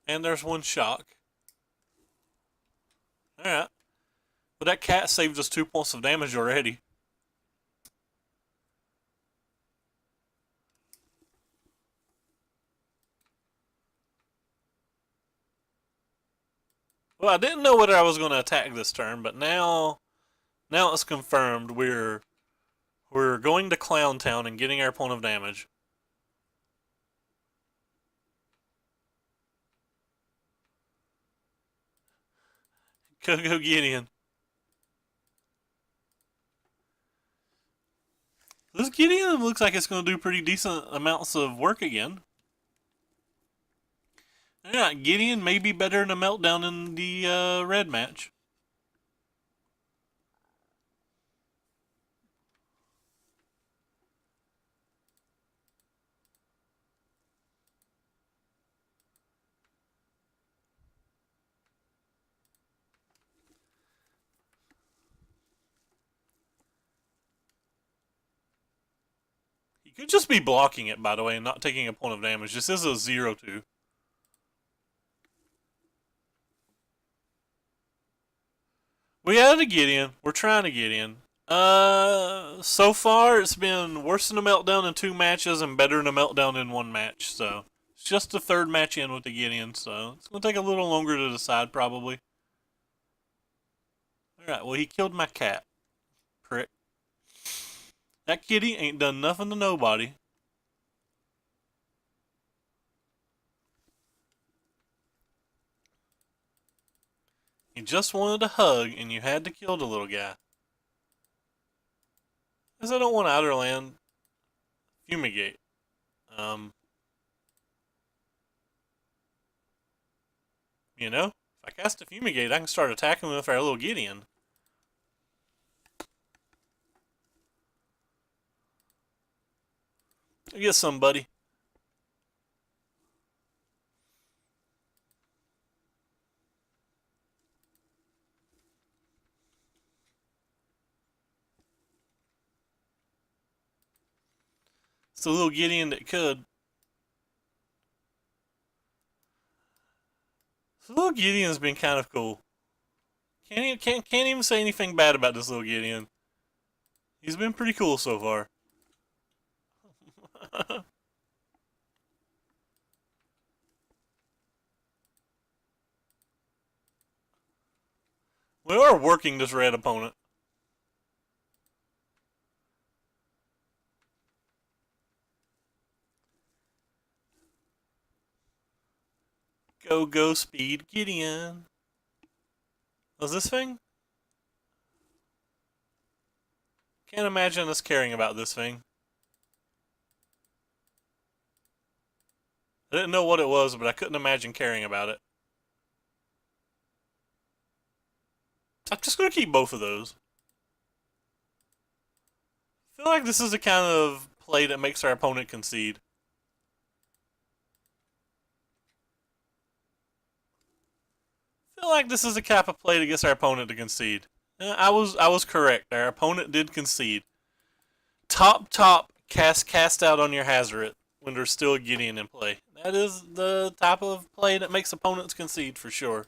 And there's 1 shock. Alright. But that cat saved us 2 points of damage already. Well, I didn't know whether I was going to attack this turn, but now it's confirmed. We're going to Clown Town and getting our point of damage. Go Gideon. This Gideon looks like it's going to do pretty decent amounts of work again. Yeah, Gideon may be better than a Meltdown in the red match. Could just be blocking it, by the way, and not taking a point of damage. This is a 0-2. We added a Gideon. We're trying to get in. So far it's been worse than a meltdown in 2 matches and better than a meltdown in 1 match. So it's just the 3rd match in with the Gideon. So it's gonna take a little longer to decide, probably. All right. Well, he killed my cat. Prick. That kitty ain't done nothing to nobody. He just wanted a hug, and you had to kill the little guy. Because I don't want Outerland. Fumigate. You know, if I cast a Fumigate, I can start attacking with our little Gideon. Get some, buddy. It's a little Gideon that could. This little Gideon's been kind of cool. Can't even say anything bad about this little Gideon. He's been pretty cool so far. We are working this red opponent. Go speed Gideon. Was this thing? Can't imagine us caring about this thing. I didn't know what it was, but I couldn't imagine caring about it. I'm just going to keep both of those. I feel like this is the kind of play that makes our opponent concede. I feel like this is the type of play that gets our opponent to concede. I was correct. Our opponent did concede. Top cast out on your Hazoret when there's still a Gideon in play. That is the type of play that makes opponents concede for sure.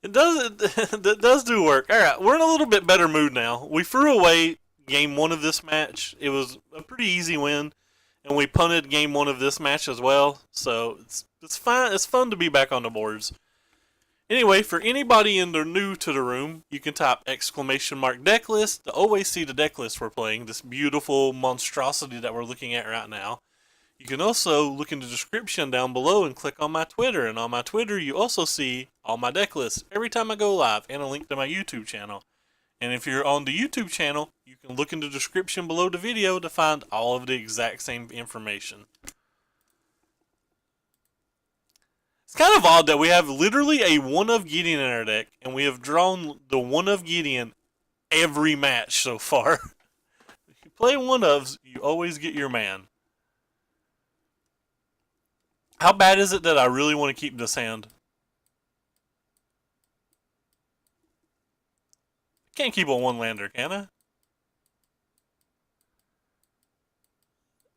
It does do work. All right, we're in a little bit better mood now. We threw away game 1 of this match. It was a pretty easy win, and we punted game 1 of this match as well. So it's fine. It's fun to be back on the boards. Anyway, for anybody in there new to the room, you can type !deck list to always see the deck list we're playing. This beautiful monstrosity that we're looking at right now. You can also look in the description down below and click on my Twitter. And on my Twitter, you also see all my deck lists every time I go live and a link to my YouTube channel. And if you're on the YouTube channel, you can look in the description below the video to find all of the exact same information. It's kind of odd that we have literally a 1 of Gideon in our deck, and we have drawn the 1 of Gideon every match so far. If you play 1 ofs, you always get your man. How bad is it that I really want to keep this hand? Can't keep a 1-lander, can I?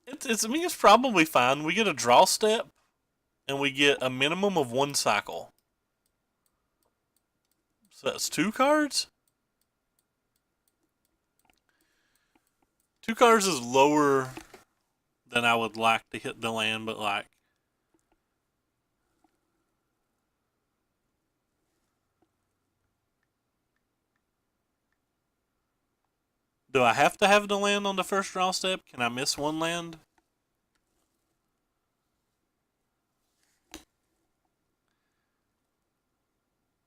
I mean, it's probably fine. We get a draw step, and we get a minimum of 1 cycle. So that's 2 cards? 2 cards is lower than I would like to hit the land, but like... Do I have to have the land on the first draw step? Can I miss 1 land?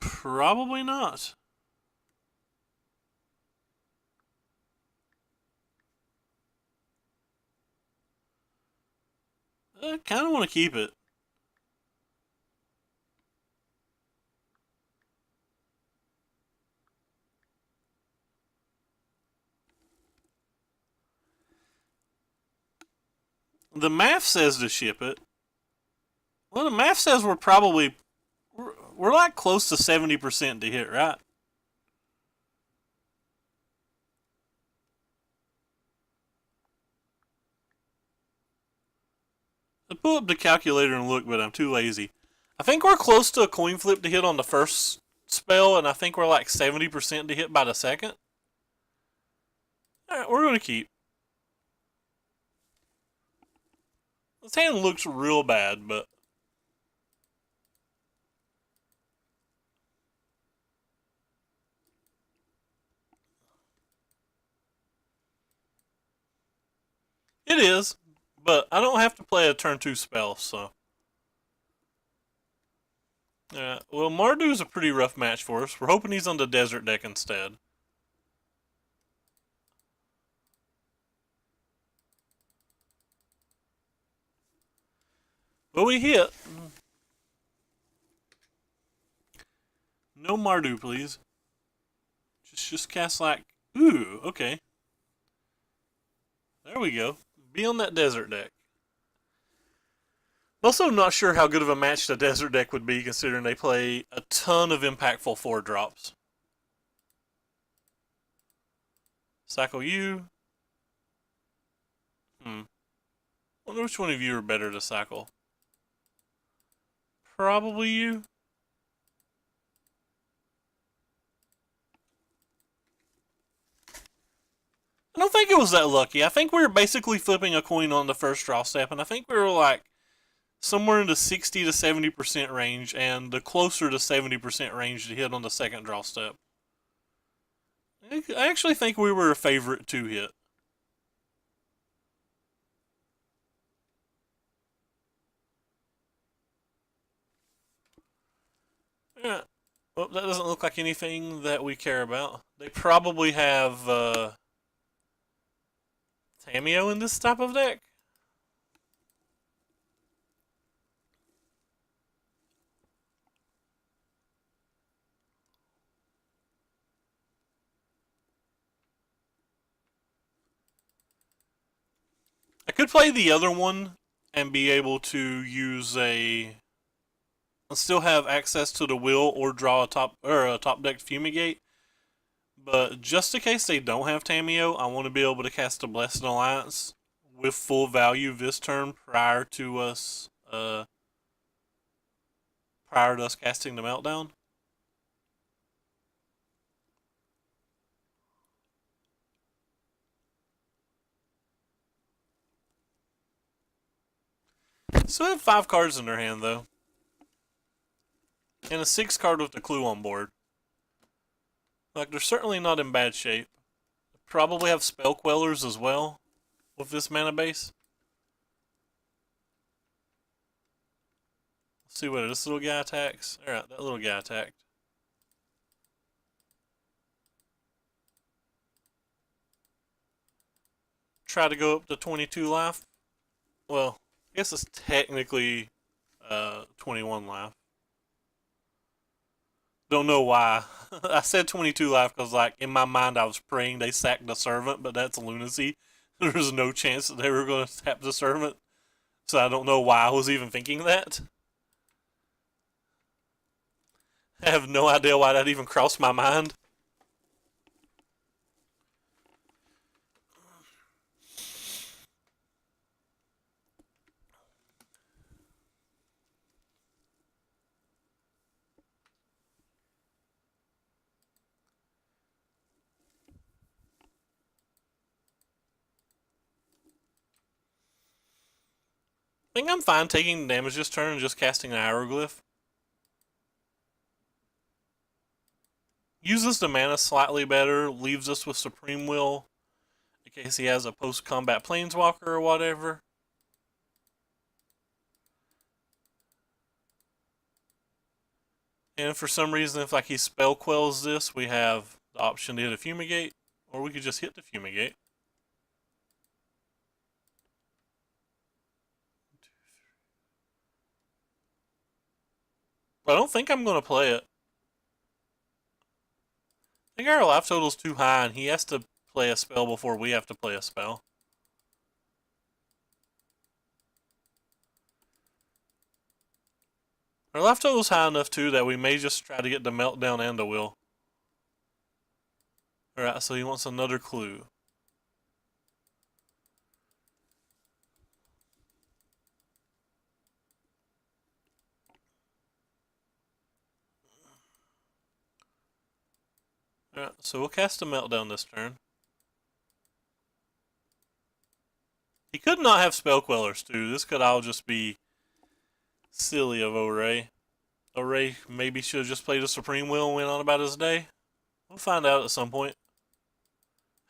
Probably not. I kind of want to keep it. The math says to ship it. Well, the math says we're we're like close to 70% to hit, right? I pull up the calculator and look, but I'm too lazy. I think we're close to a coin flip to hit on the first spell, and I think we're like 70% to hit by the second. Alright, we're going to keep. This hand looks real bad, but... It is, but I don't have to play a turn 2 spell, so... well, Marduk's a pretty rough match for us. We're hoping he's on the desert deck instead. But we hit. No Mardu, please. Just cast like... Ooh, okay. There we go. Be on that desert deck. Also not sure how good of a match the desert deck would be, considering they play a ton of impactful 4-drops. Cycle you. Wonder which one of you are better to cycle. Probably you. I don't think it was that lucky. I think we were basically flipping a coin on the first draw step, and I think we were like somewhere in the 60 to 70% range, and the closer to 70% range to hit on the second draw step. I actually think we were a favorite to hit. Yeah. Well, that doesn't look like anything that we care about. They probably have Tamiyo in this type of deck. I could play the other one and be able to use a... still have access to the will or draw a top deck Fumigate. But just in case they don't have Tamiyo, I want to be able to cast a Blessed Alliance with full value this turn prior to us casting the Meltdown. So they have 5 cards in their hand though. And a 6 card with the clue on board. Like, they're certainly not in bad shape. They probably have Spell Quellers as well with this mana base. Let's see what this little guy attacks. Alright, that little guy attacked. Try to go up to 22 life. Well, I guess it's technically 21 life. Don't know why. I said 22 life because, like, in my mind I was praying they sacked the servant, but that's lunacy. There's no chance that they were going to tap the servant. So I don't know why I was even thinking that. I have no idea why that even crossed my mind. I think I'm fine taking damage this turn and just casting an Hieroglyph. Uses the mana slightly better, leaves us with Supreme Will, in case he has a post-combat Planeswalker or whatever. And for some reason, if like he Spell Quells this, we have the option to hit a Fumigate, or we could just hit the Fumigate. I don't think I'm going to play it. I think our life total's too high, and he has to play a spell before we have to play a spell. Our life total's high enough too that we may just try to get the meltdown and the will. Alright, so he wants another clue. Alright, so we'll cast a meltdown this turn. He could not have spell quellers too. This could all just be silly of O'Ray. O'Ray maybe should have just played a Supreme Will and went on about his day. We'll find out at some point.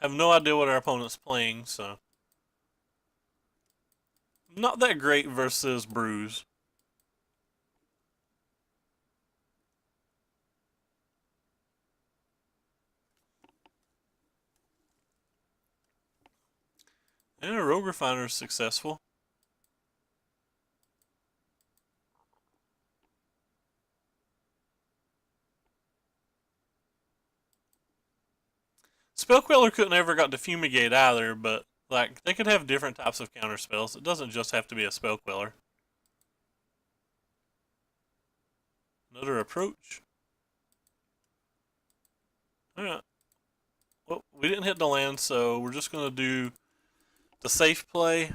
Have no idea what our opponent's playing, so. Not that great versus Bruise. And a Rogue Refiner is successful. Spell Queller couldn't ever got to Fumigate either, but like they could have different types of counter spells. It doesn't just have to be a Spell Queller. Another approach. Alright. Well, we didn't hit the land, so we're just gonna do the safe play.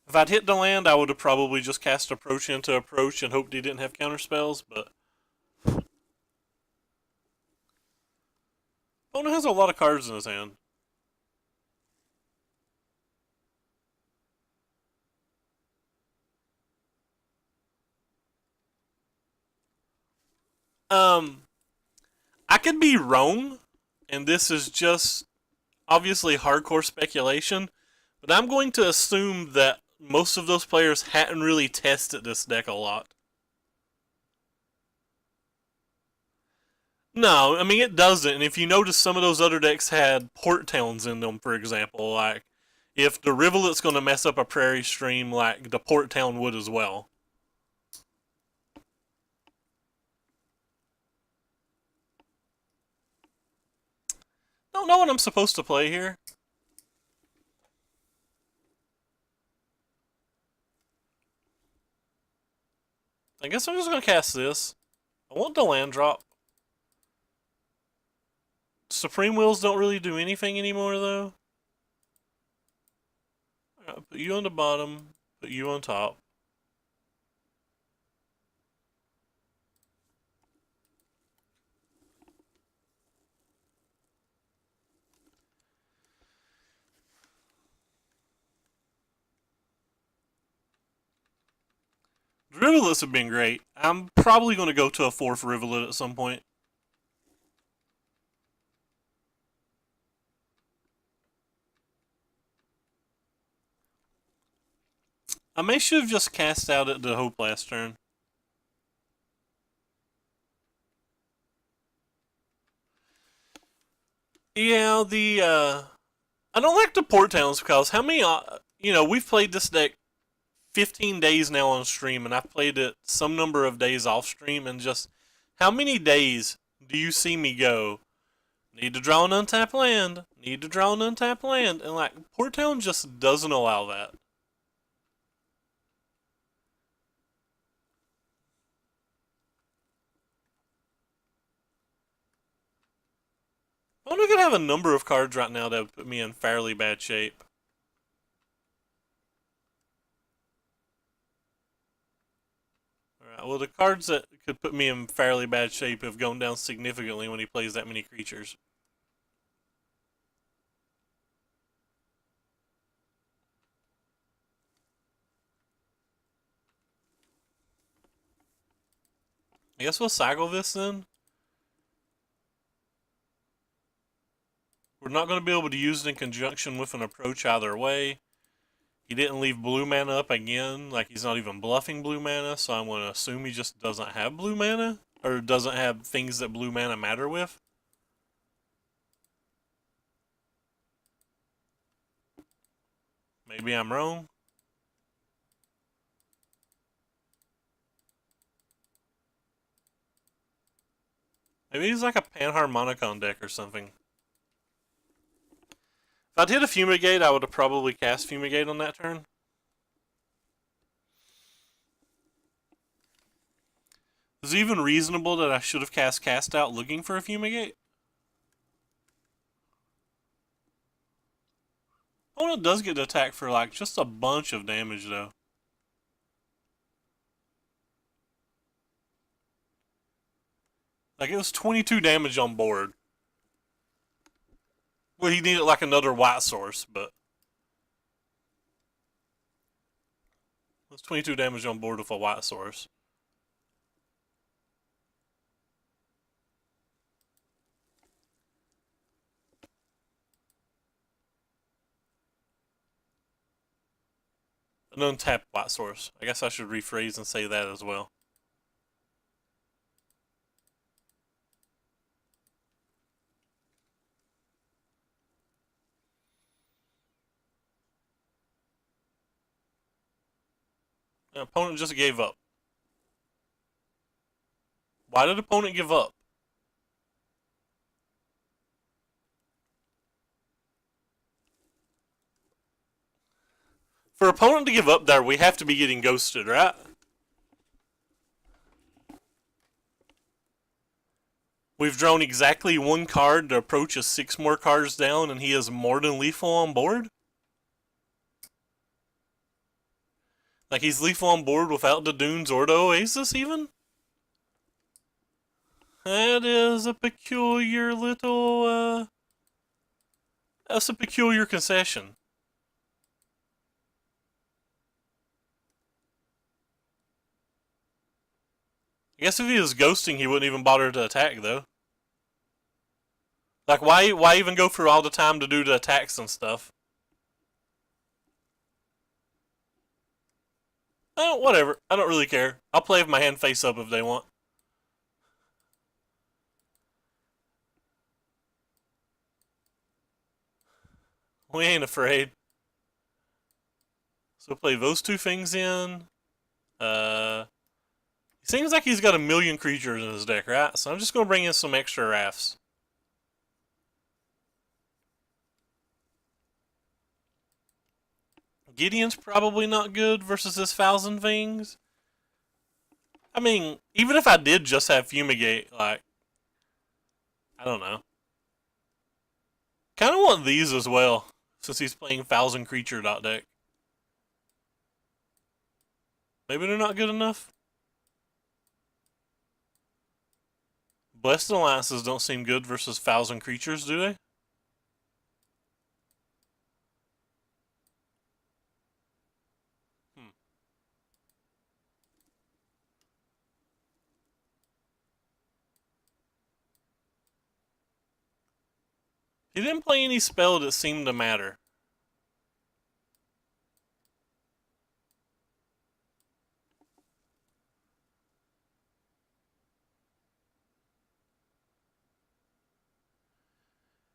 If I'd hit the land, I would have probably just cast approach into approach and hoped he didn't have counter spells, but opponent has a lot of cards in his hand. I could be wrong, and this is just obviously hardcore speculation, but I'm going to assume that most of those players hadn't really tested this deck a lot. No, I mean it doesn't, and if you notice some of those other decks had Port Towns in them, for example, like if the Rivulet's going to mess up a Prairie Stream, like the Port Town would as well. Don't know what I'm supposed to play here. I guess I'm just going to cast this. I want the land drop. Supreme Wills don't really do anything anymore, though. Right, put you on the bottom, put you on top. The Rivulets have been great. I'm probably going to go to a 4th Rivulet at some point. I may should have just cast out at the Hope last turn. Yeah, I don't like the Port Towns because how many, we've played this deck 15 days now on stream, and I've played it some number of days off stream, and just how many days do you see me go, need to draw an untapped land, need to draw an untapped land, and like, Port Town just doesn't allow that. I'm going to have a number of cards right now that would put me in fairly bad shape. Alright, well the cards that could put me in fairly bad shape have gone down significantly when he plays that many creatures. I guess we'll cycle this then. We're not going to be able to use it in conjunction with an approach either way. He didn't leave blue mana up again, like he's not even bluffing blue mana, so I'm going to assume he just doesn't have blue mana, or doesn't have things that blue mana matter with. Maybe I'm wrong. Maybe he's like a Panharmonicon deck or something. If I'd hit a Fumigate, I would have probably cast Fumigate on that turn. Is it even reasonable that I should have cast out looking for a Fumigate? Opponent does get to attack for like just a bunch of damage though. Like it was 22 damage on board. Well, he needed like another white source, but it was 22 damage on board with a white source. An untapped white source. I guess I should rephrase and say that as well. The opponent just gave up. Why did the opponent give up? For opponent to give up there, we have to be getting ghosted, right? We've drawn exactly one card to approach us 6 more cards down, and he is more than lethal on board? Like he's lethal on board without the Dunes or the Oasis even? That is a peculiar little, that's a peculiar concession. I guess if he was ghosting, he wouldn't even bother to attack, though. Like, why even go through all the time to do the attacks and stuff? Oh, whatever. I don't really care. I'll play with my hand face up if they want. We ain't afraid. So play those 2 things in. Seems like he's got a million creatures in his deck, right? So I'm just going to bring in some extra rafts. Gideon's probably not good versus this 1,000 things. I mean, even if I did just have Fumigate, like, I don't know. Kind of want these as well, since he's playing 1,000 creature dot deck. Maybe they're not good enough. Blessed Alliances don't seem good versus 1,000 creatures, do they? He didn't play any spell that seemed to matter.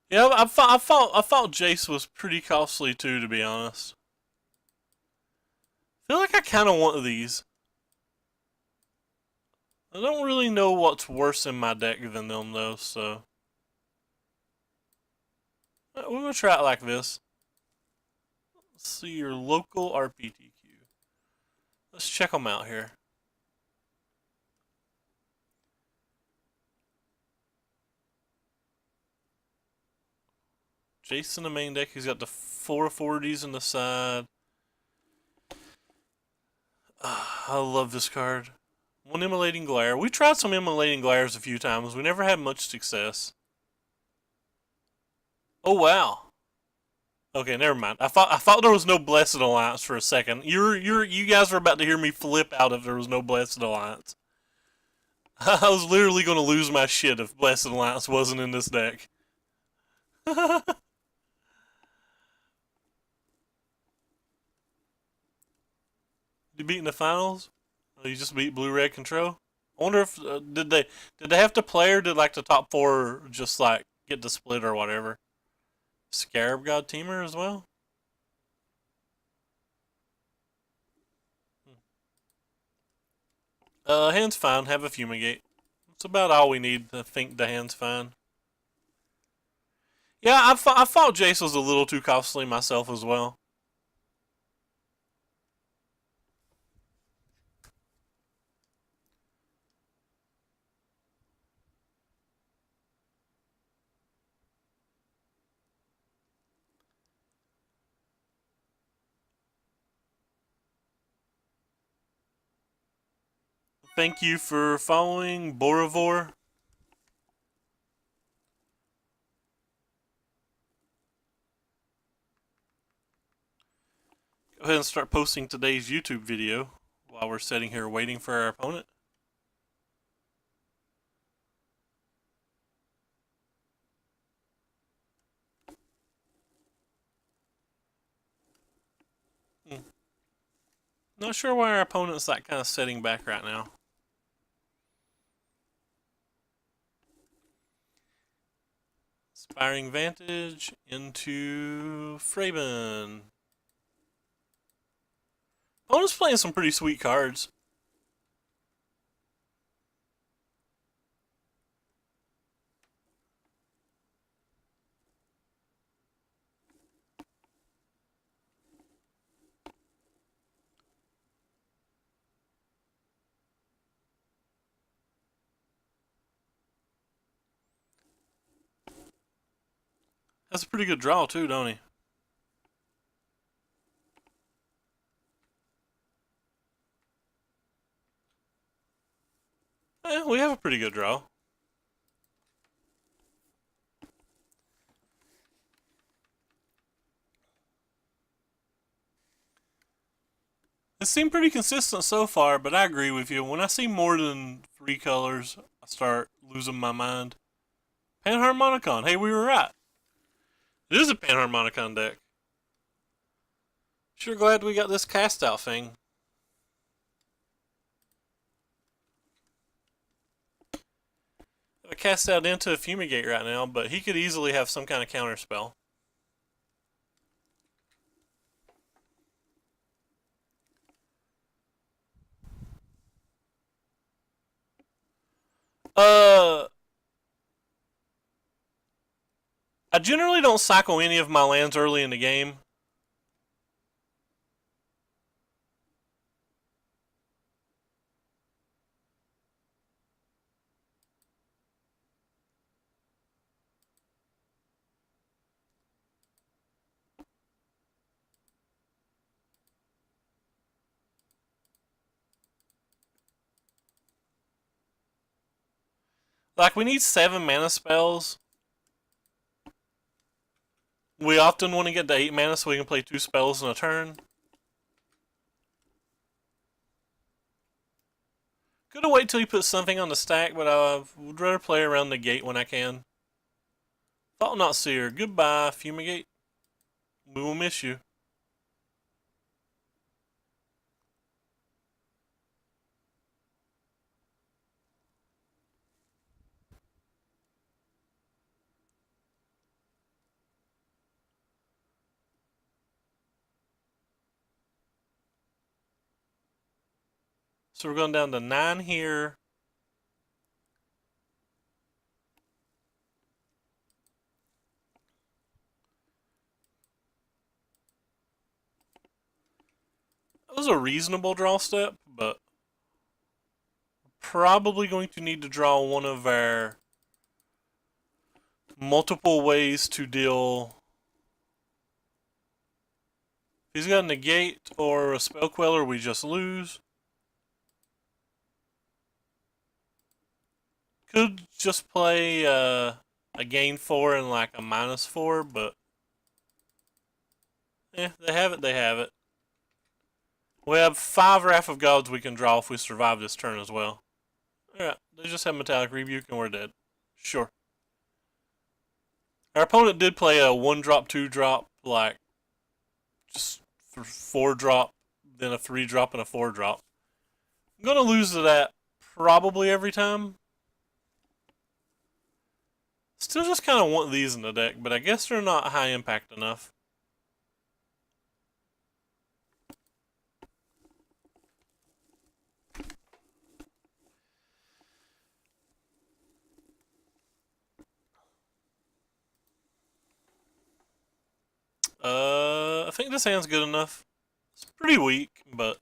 Yeah, I thought Jace was pretty costly too, to be honest. I feel like I kind of want these. I don't really know what's worse in my deck than them though, so we're gonna try it like this. Let's see your local RPTQ. Let's check them out here. Jason, the main deck, he's got the 4 40s on the side. I love this card. 1 Immolating Glare. We tried some Immolating Glares a few times. We never had much success. Oh wow. Okay, never mind. I thought there was no Blessed Alliance for a second. You guys were about to hear me flip out if there was no Blessed Alliance. I was literally going to lose my shit if Blessed Alliance wasn't in this deck. You beat in the finals? Oh, you just beat Blue Red Control? I wonder if did they have to play or did like the top 4 just like get the split or whatever? Scarab God Teamer as well? Hand's fine. Have a Fumigate. That's about all we need to think the hand's fine. Yeah, I thought Jace was a little too costly myself as well. Thank you for following, Boravor. Go ahead and start posting today's YouTube video while we're sitting here waiting for our opponent. Not sure why our opponent's like kind of sitting back right now. Inspiring Vantage into Fraben. Opponent's playing some pretty sweet cards. That's a pretty good draw too, don't he? We have a pretty good draw. It seemed pretty consistent so far, but I agree with you. When I see more than 3 colors, I start losing my mind. Panharmonicon. Hey, we were right. It is a Panharmonicon deck. Sure glad we got this cast out thing. I cast out into a Fumigate right now, but he could easily have some kind of counter spell. I generally don't cycle any of my lands early in the game. Like, we need 7 mana spells. We often want to get to 8 mana so we can play 2 spells in a turn. Could have waited till you put something on the stack, but I would rather play around the gate when I can. Thought Not Seer. Goodbye, Fumigate. We will miss you. So we're going down to 9 here. That was a reasonable draw step, but probably going to need to draw one of our multiple ways to deal. If he's got a negate or a spell queller, we just lose. Could just play a gain 4 and like a -4, but they have it, they have it. We have 5 Wrath of Gods we can draw if we survive this turn as well. Alright, they just have Metallic Rebuke and we're dead. Sure. Our opponent did play a 1-drop, 2-drop, like, just 4-drop, then a 3-drop and a 4-drop. I'm going to lose to that probably every time. Still just kind of want these in the deck, but I guess they're not high impact enough. I think this hand's good enough. It's pretty weak, but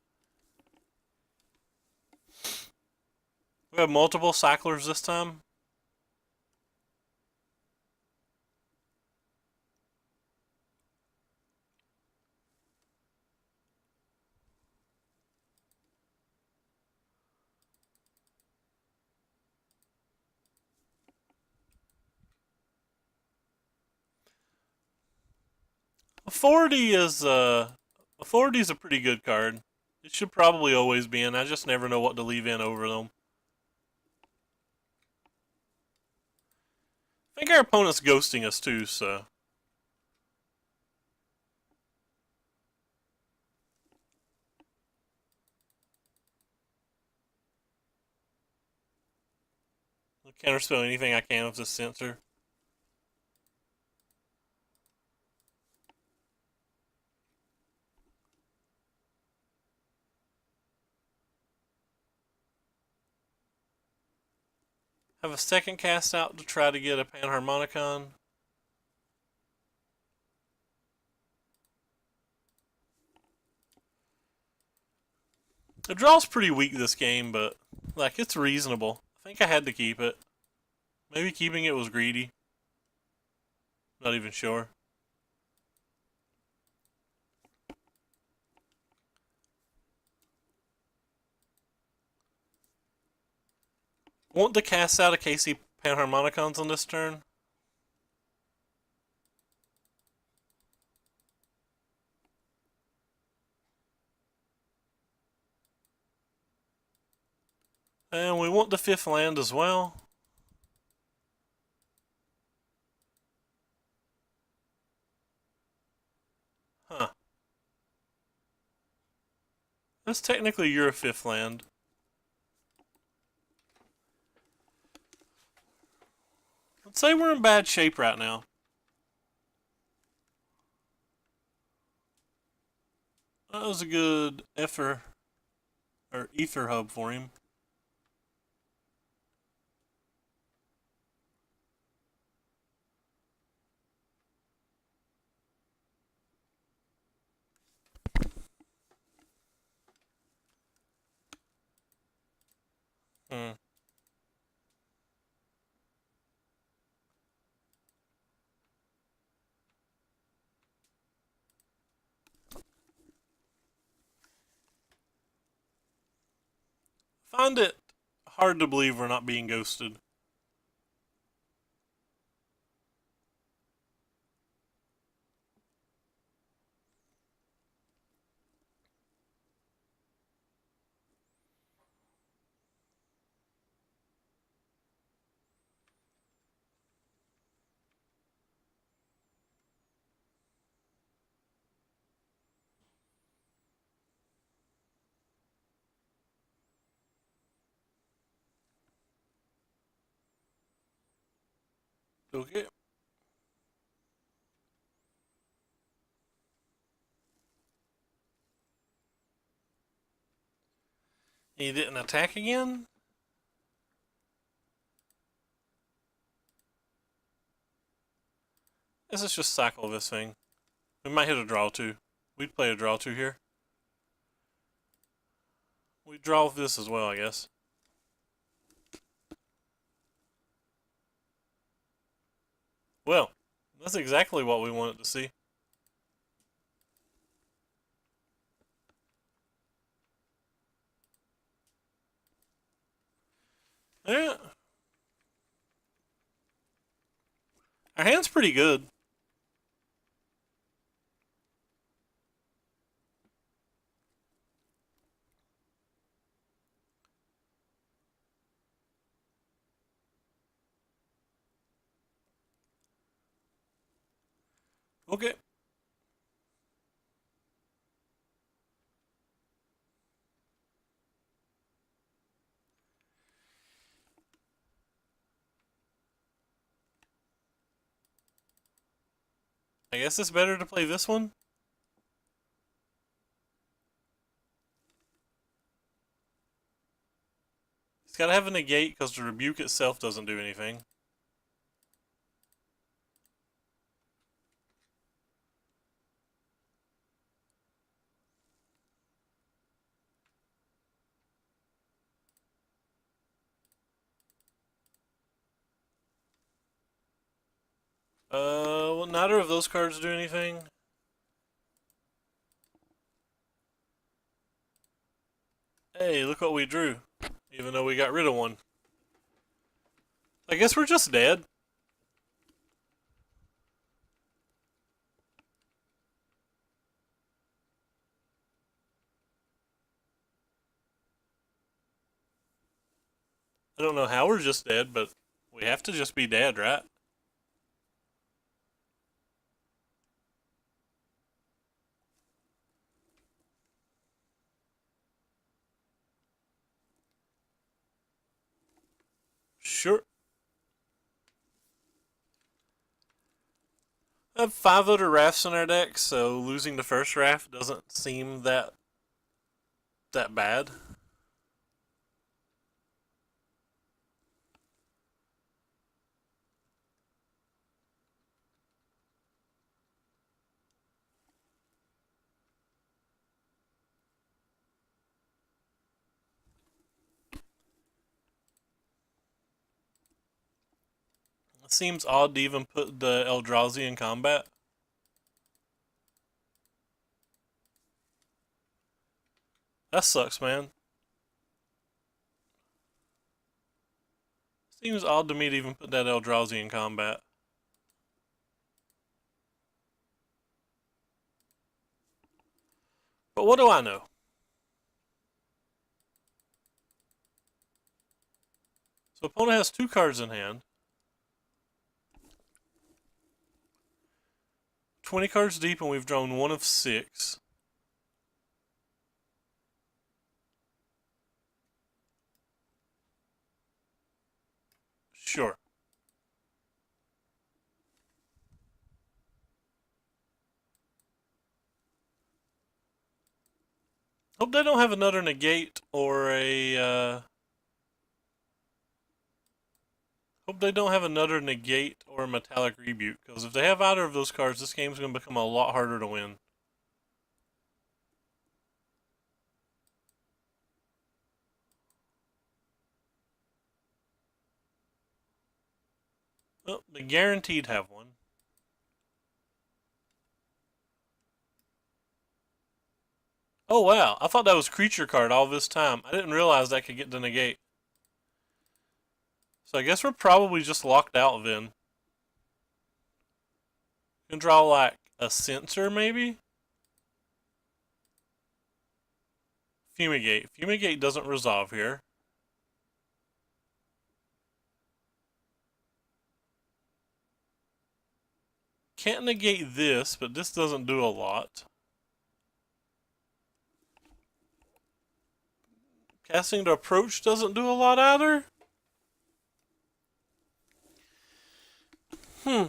we have multiple cyclers this time. A 40 is a pretty good card. It should probably always be in. I just never know what to leave in over them. I think our opponent's ghosting us too, so. I'll counterspell anything I can with this sensor. Have a second cast out to try to get a Panharmonicon. The draw's pretty weak this game, but like it's reasonable. I think I had to keep it. Maybe keeping it was greedy. Not even sure. Want to cast out a KC Panharmonicons on this turn? And we want the 5th land as well. Huh. That's technically your 5th land. Let's say we're in bad shape right now. That was a good ether hub for him. Hmm. Find it hard to believe we're not being ghosted. Okay. He didn't attack again? This is just cycle this thing. We might hit a draw too. We'd play a draw two here. We draw this as well, I guess. Well, that's exactly what we wanted to see. Yeah. Our hand's pretty good. Okay. I guess it's better to play this one. It's gotta have a negate because the rebuke itself doesn't do anything. Well, neither of those cards do anything. Hey, look what we drew. Even though we got rid of one. I guess we're just dead. don't know how we're just dead, but we have to just be dead, right? Sure. I have 5 other rafts in our deck, so losing the first raft doesn't seem that bad. It seems odd to even put the Eldrazi in combat. That sucks, man. Seems odd to me to even put that Eldrazi in combat. But what do I know? So opponent has 2 cards in hand. 20 cards deep, and we've drawn 1 of 6. Sure. Hope they don't have another negate or a. Hope they don't have another negate or a metallic rebuke, because if they have either of those cards, this game's going to become a lot harder to win. Oh, they guaranteed have one. Oh wow, I thought that was creature card all this time. I didn't realize that could get the negate. So I guess we're probably just locked out then. You can draw like a Censor maybe? Fumigate. Fumigate doesn't resolve here. Can't negate this, but this doesn't do a lot. Casting to approach doesn't do a lot either. I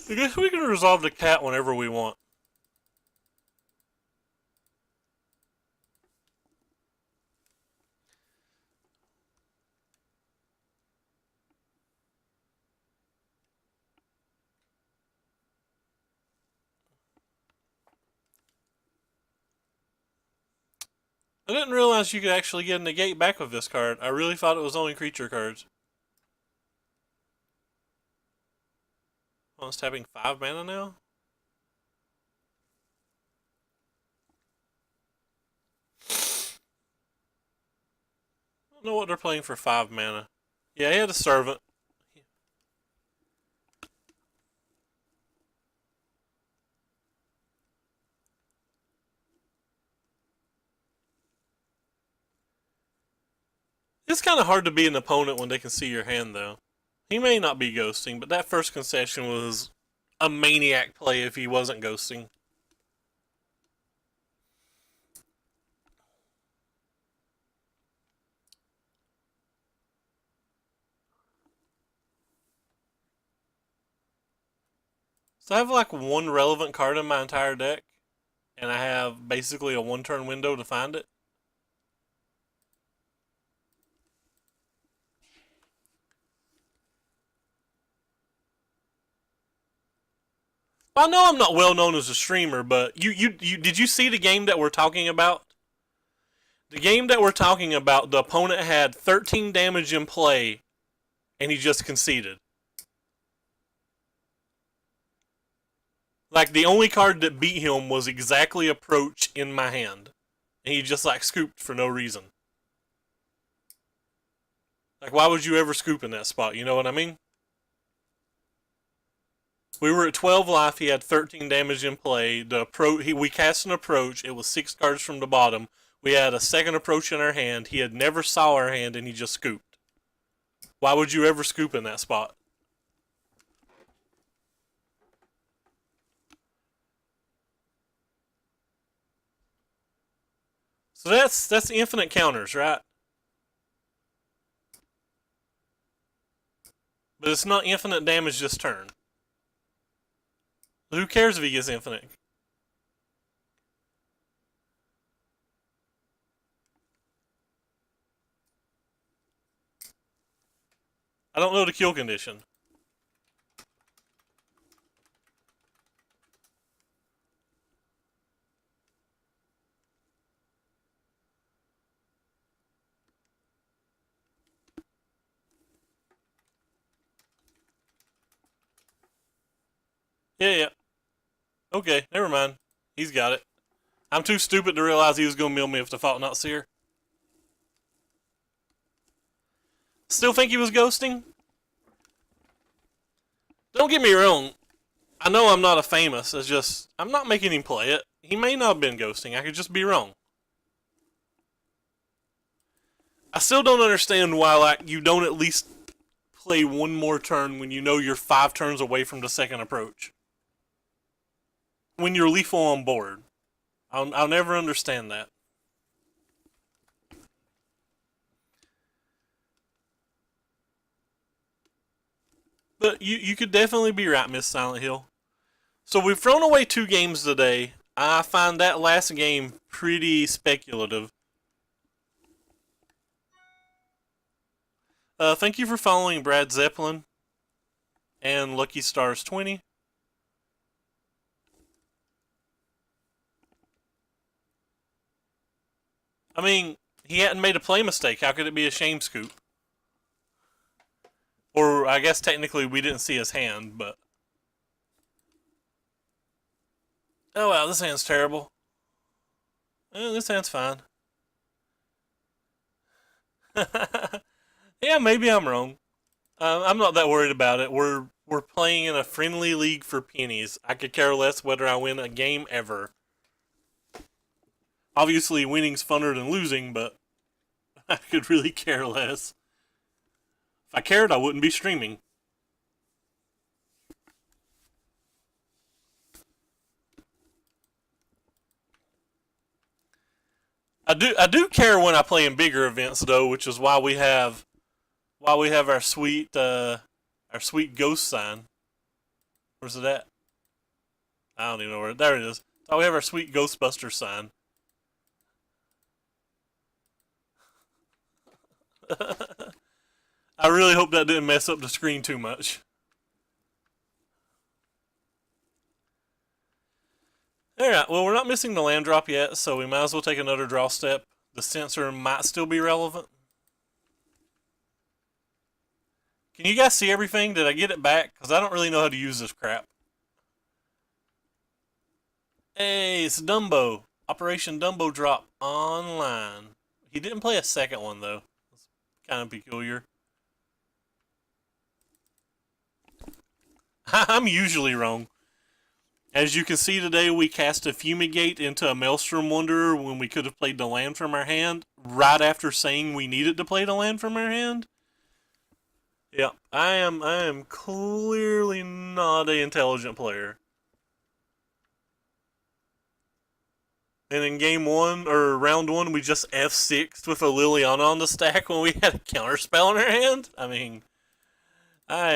guess we can resolve the cat whenever we want. I didn't realize you could actually get a negate back with this card. I really thought it was only creature cards. Oh, it's tapping 5 mana now? I don't know what they're playing for 5 mana. Yeah, he had a servant. It's kind of hard to be an opponent when they can see your hand, though. He may not be ghosting, but that first concession was a maniac play if he wasn't ghosting. So I have like 1 relevant card in my entire deck, and I have basically a 1-turn window to find it. I know I'm not well known as a streamer, but you did you see the game that we're talking about? The game that we're talking about, the opponent had 13 damage in play, and he just conceded. Like, the only card that beat him was exactly Approach in my hand. And he just, like, scooped for no reason. Like, why would you ever scoop in that spot? You know what I mean? We were at 12 life. He had 13 damage in play. We cast an Approach. It was 6 cards from the bottom. We had a second approach in our hand. He had never saw our hand, and he just scooped. Why would you ever scoop in that spot? So that's infinite counters, right? But it's not infinite damage this turn. Who cares if he gets infinite? I don't know the kill condition. Yeah. Okay, never mind. He's got it. I'm too stupid to realize he was going to mill me if the fault not seer. Still think he was ghosting? Don't get me wrong. I know I'm not a famous. It's just, I'm not making him play it. He may not have been ghosting. I could just be wrong. I still don't understand why, like, you don't at least play one more turn when you know you're 5 turns away from the second approach. When you're lethal on board. I'll never understand that. But you could definitely be right, Miss Silent Hill. So we've thrown away 2 games today. I find that last game pretty speculative. Thank you for following Brad Zeppelin and Lucky Stars 20. I mean, he hadn't made a play mistake. How could it be a shame scoop? Or I guess technically we didn't see his hand, but... Oh wow, this hand's terrible. This hand's fine. Yeah, maybe I'm wrong. I'm not that worried about it. We're playing in a friendly league for pennies. I could care less whether I win a game ever. Obviously, winning's funner than losing, but I could really care less. If I cared, I wouldn't be streaming. I do care when I play in bigger events though, which is why we have our sweet ghost sign. Where's it at? I don't even know where. There it is. So we have our sweet Ghostbuster sign. I really hope that didn't mess up the screen too much. Alright, well, we're not missing the land drop yet, so we might as well take another draw step. The sensor might still be relevant. Can you guys see everything? Did I get it back? Because I don't really know how to use this crap. Hey, it's Dumbo. Operation Dumbo drop online. He didn't play a second one, though. It's kind of peculiar. I'm usually wrong. As you can see today, we cast a Fumigate into a Maelstrom Wanderer when we could have played the land from our hand, right after saying we needed to play the land from our hand. Yeah, I am clearly not an intelligent player. And in game 1, or round 1, we just F6'd with a Liliana on the stack when we had a counterspell in our hand? I mean, I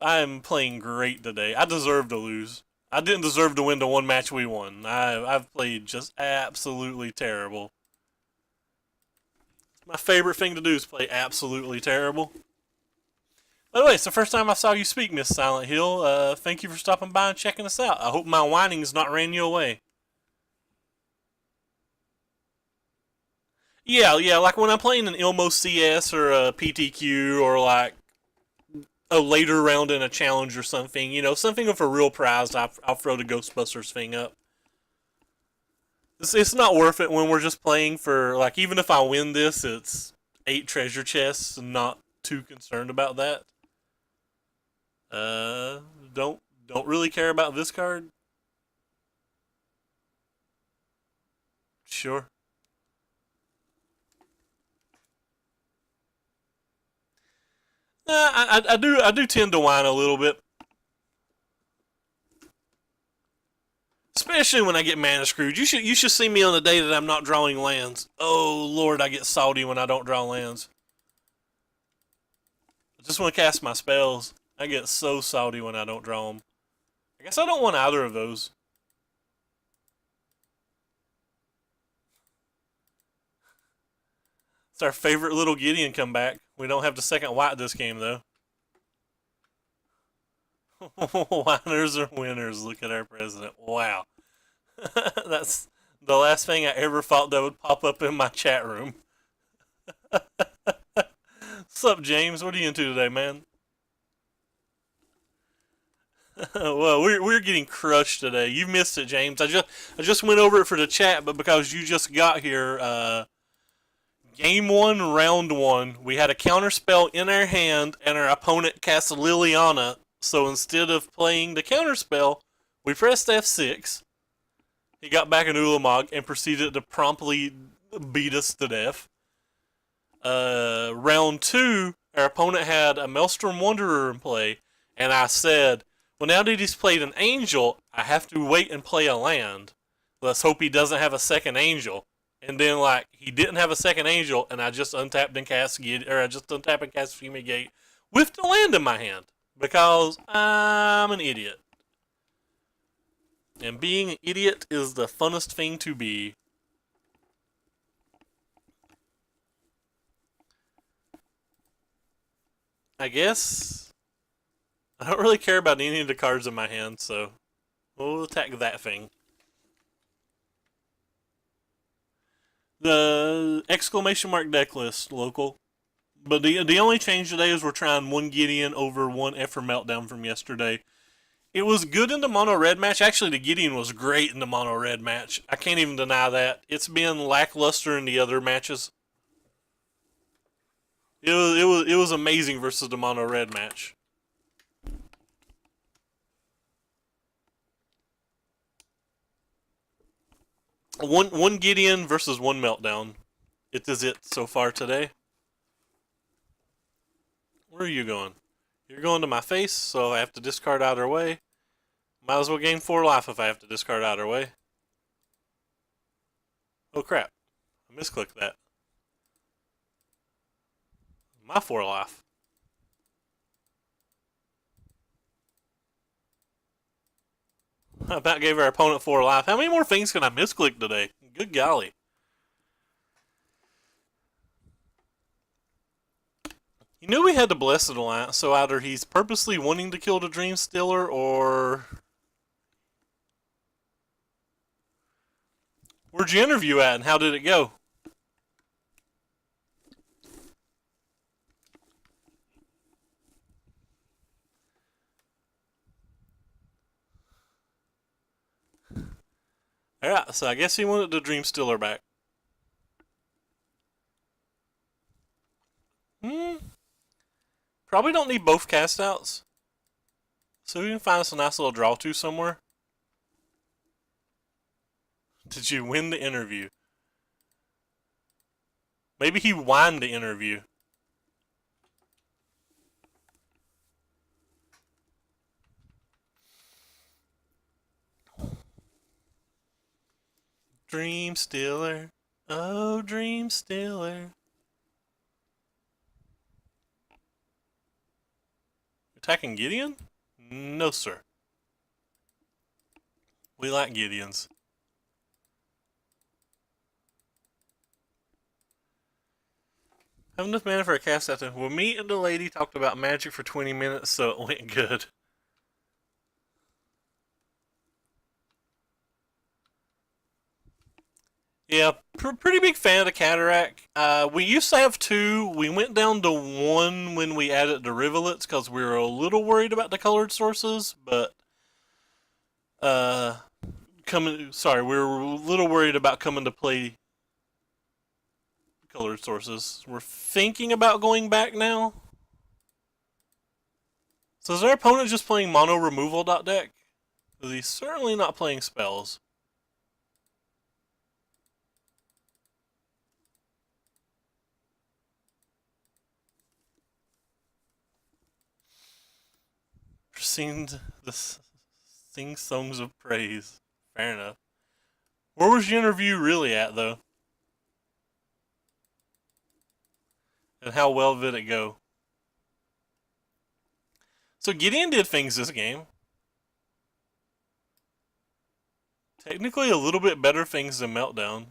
am playing great today. I deserve to lose. I didn't deserve to win the one match we won. I've played just absolutely terrible. My favorite thing to do is play absolutely terrible. By the way, it's the first time I saw you speak, Miss Silent Hill. Thank you for stopping by and checking us out. I hope my whining's not ran you away. Yeah, like when I'm playing an Ilmo CS or a PTQ or like a later round in a challenge or something, something of a real prize, I'll throw the Ghostbusters thing up. It's not worth it when we're just playing for, like, even if I win this, it's 8 treasure chests. I'm not too concerned about that. Uh, don't really care about this card. Sure. I do tend to whine a little bit. Especially when I get mana screwed. You should see me on the day that I'm not drawing lands. Oh Lord, I get salty when I don't draw lands. I just want to cast my spells. I get so salty when I don't draw them. I guess I don't want either of those. It's our favorite little Gideon comeback. We don't have the second white this game though. Whiners are winners. Look at our president. Wow. That's the last thing I ever thought that would pop up in my chat room. What's up, James? What are you into today, man? Well, we're getting crushed today. You missed it, James. I just went over it for the chat, but because you just got here, game 1, round 1, we had a counter spell in our hand, and our opponent cast Liliana. So instead of playing the counter spell, we pressed F6. He got back an Ulamog and proceeded to promptly beat us to death. Round 2, our opponent had a Maelstrom Wanderer in play, and I said, well, now that he's played an Angel, I have to wait and play a land. Let's hope he doesn't have a second Angel. And then, like, he didn't have a second Angel, and I just untapped and cast Fumigate with the land in my hand. Because I'm an idiot. And being an idiot is the funnest thing to be. I guess I don't really care about any of the cards in my hand, so we'll attack that thing. The exclamation mark deck list, local. But the only change today is we're trying one Gideon over one Effer Meltdown from yesterday. It was good in the mono red match. Actually, the Gideon was great in the mono red match. I can't even deny that. It's been lackluster in the other matches. It was amazing versus the mono red match. One Gideon versus one Meltdown. It is it so far today. Where are you going? You're going to my face, so I have to discard either way. Might as well gain 4 life if I have to discard either way. Oh crap. I misclicked that. My 4 life. I about gave our opponent 4 life. How many more things can I misclick today? Good golly. You knew we had the Blessed Alliance, so either he's purposely wanting to kill the Dream Stealer, or... Where'd you interview at, and how did it go? Alright, so I guess he wanted the Dream Stealer back. Probably don't need both cast outs. So we can find us a nice little draw to somewhere. Did you win the interview? Maybe he won the interview. Dream Stealer. Oh, Dream Stealer. Attacking Gideon? No, sir. We like Gideons. Have enough mana for a cast out there. Well, me and the lady talked about magic for 20 minutes, so it went good. Yeah, pretty big fan of the Cataract. We used to have 2. We went down to 1 when we added the Rivulets because we were a little worried about the colored sources, but we were a little worried about coming to play colored sources. We're thinking about going back now. So is our opponent just playing mono removal deck? Because he's certainly not playing spells. sing songs of praise. Fair enough. Where was your interview really at, though? And how well did it go? So Gideon did things this game. Technically a little bit better things than Meltdown.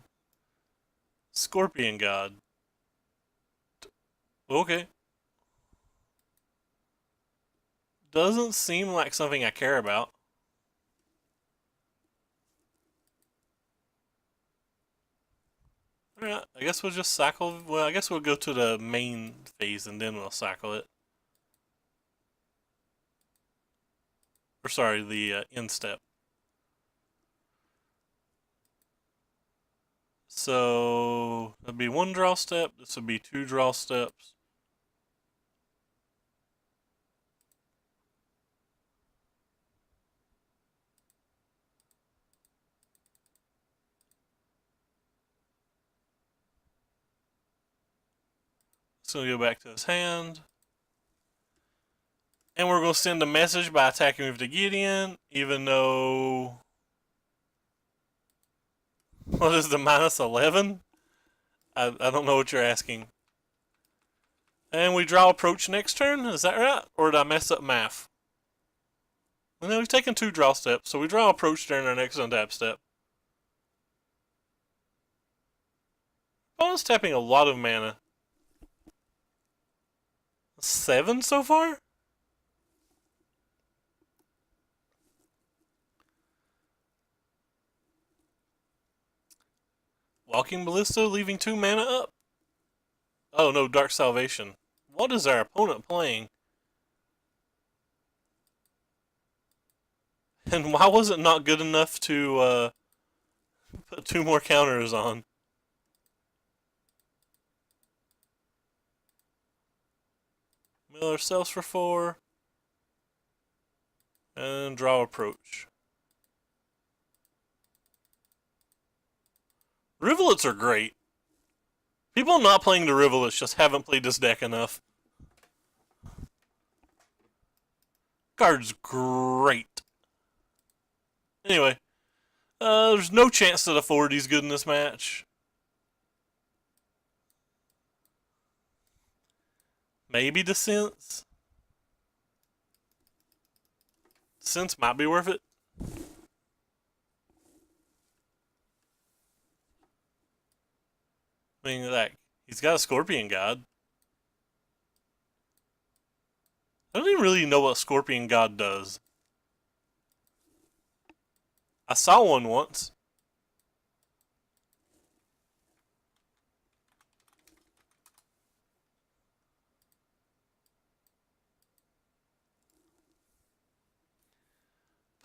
Scorpion God. Okay. Doesn't seem like something I care about. Alright, I guess we'll just cycle. Well, I guess we'll go to the main phase and then we'll cycle it. Or sorry, the end step. So that'd be one draw step. This would be two draw steps. So we'll go back to his hand. And we're going to send a message by attacking with the Gideon, even though... What is the minus 11? I don't know what you're asking. And we draw approach next turn, is that right? Or did I mess up math? Well, no, we've taken two draw steps, so we draw approach during our next untap step. Opponent's tapping a lot of mana. 7 so far? Walking Ballista, leaving 2 mana up. Oh no, Dark Salvation. What is our opponent playing? And why was it not good enough to put 2 more counters on? Mill ourselves for 4. And draw approach. Rivulets are great. People not playing the Rivulets just haven't played this deck enough. Card's great. Anyway, there's no chance that a 4D's good in this match. Maybe the Sense. Sense might be worth it. I mean, like, he's got a Scorpion God. I don't even really know what Scorpion God does. I saw one once.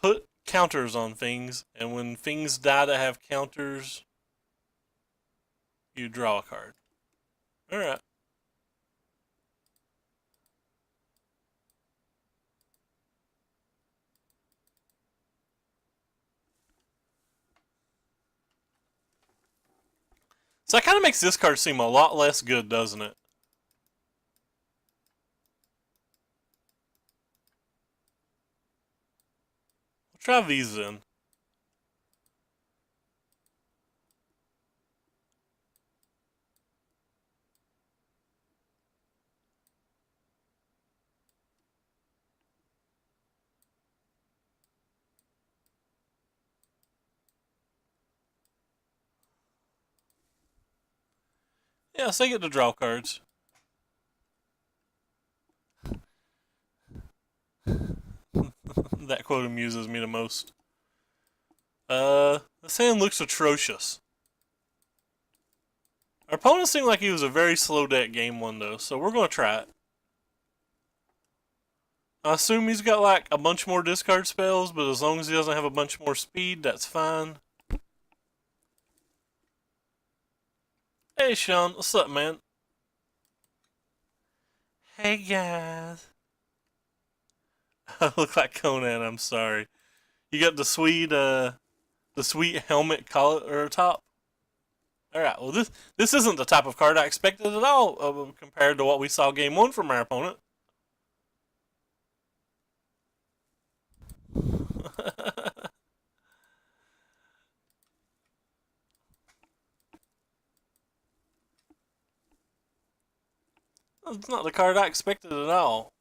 Put counters on things, and when things die that have counters, you draw a card. Alright. So that kind of makes this card seem a lot less good, doesn't it? We'll try these then. Yeah, so I get to draw cards. That quote amuses me the most. This hand looks atrocious. Our opponent seemed like he was a very slow deck game one though, so we're gonna try it. I assume he's got like a bunch more discard spells, but as long as he doesn't have a bunch more speed, that's fine. Hey Sean, what's up, man? Hey guys. I look like Conan, I'm sorry. You got the sweet helmet collar or top? Alright, well this isn't the type of card I expected at all compared to what we saw game one from our opponent. It's not the card I expected at all.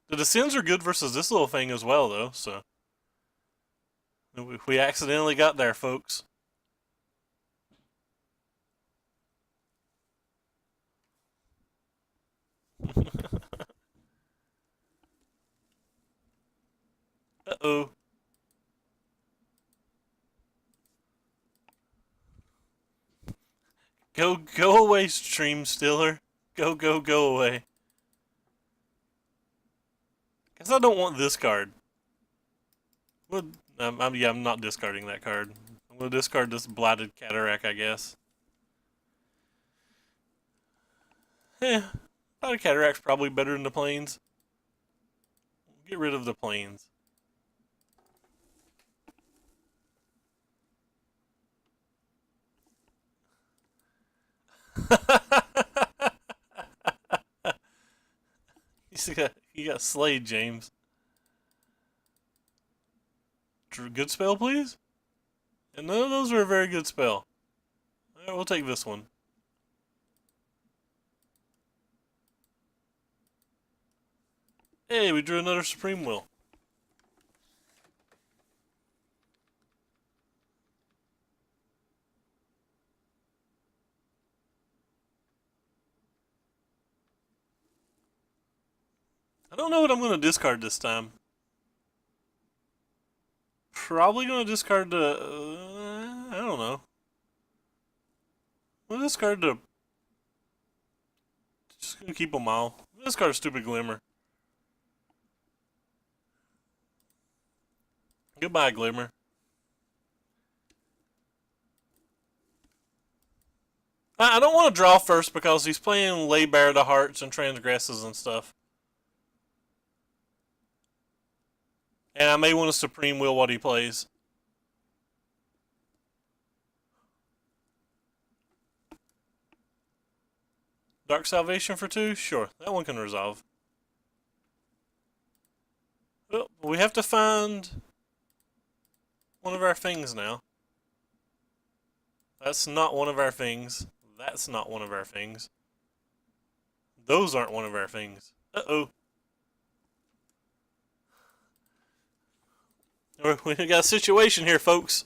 The Descends are good versus this little thing as well, though, so. We accidentally got there, folks. Uh-oh. Go away, Stream Stealer. Go away. Guess I don't want this card. Well, I'm not discarding that card. I'm gonna discard this Blighted Cataract, I guess. Blighted Cataract's probably better than the Plains. Get rid of the Plains. You got slayed, James. Good spell, please? And none of those are a very good spell. Alright, we'll take this one. Hey, we drew another Supreme Will. I don't know what I'm going to discard this time. Probably going to discard the... I don't know. We'll discard the... Just going to keep them all. We'll discard a Stupid Glimmer. Goodbye, Glimmer. I don't want to draw first because he's playing Lay Bare the Hearts and Transgresses and stuff. And I may want to Supreme Will what he plays. Dark Salvation for 2? Sure, that one can resolve. Well, we have to find one of our things now. That's not one of our things. That's not one of our things. Those aren't one of our things. Uh-oh. We got a situation here, folks.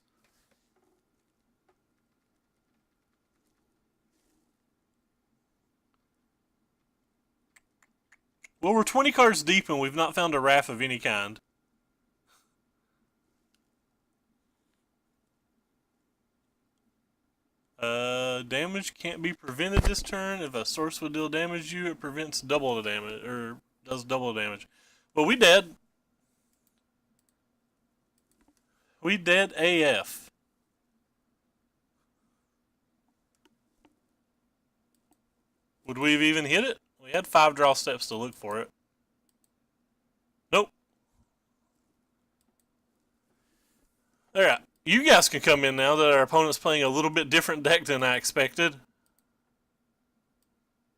Well, we're 20 cards deep and we've not found a Wrath of any kind. Damage can't be prevented this turn. If a source would deal damage you, it prevents double the damage, or does double the damage. Well, we dead. We dead AF. Would we have even hit it? We had 5 draw steps to look for it. Nope. Alright. You guys can come in now that our opponent's playing a little bit different deck than I expected.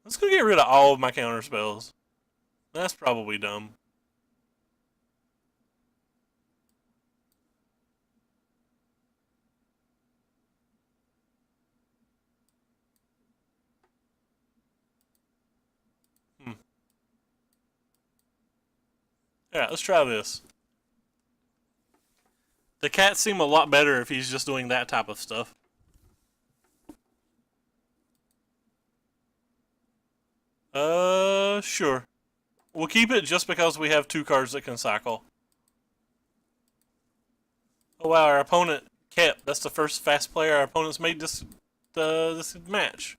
Let's go get rid of all of my counter spells. That's probably dumb. Alright, let's try this. The cats seem a lot better if he's just doing that type of stuff. Sure. We'll keep it just because we have 2 cards that can cycle. Oh wow, our opponent kept. That's the first fast player our opponent's made this match.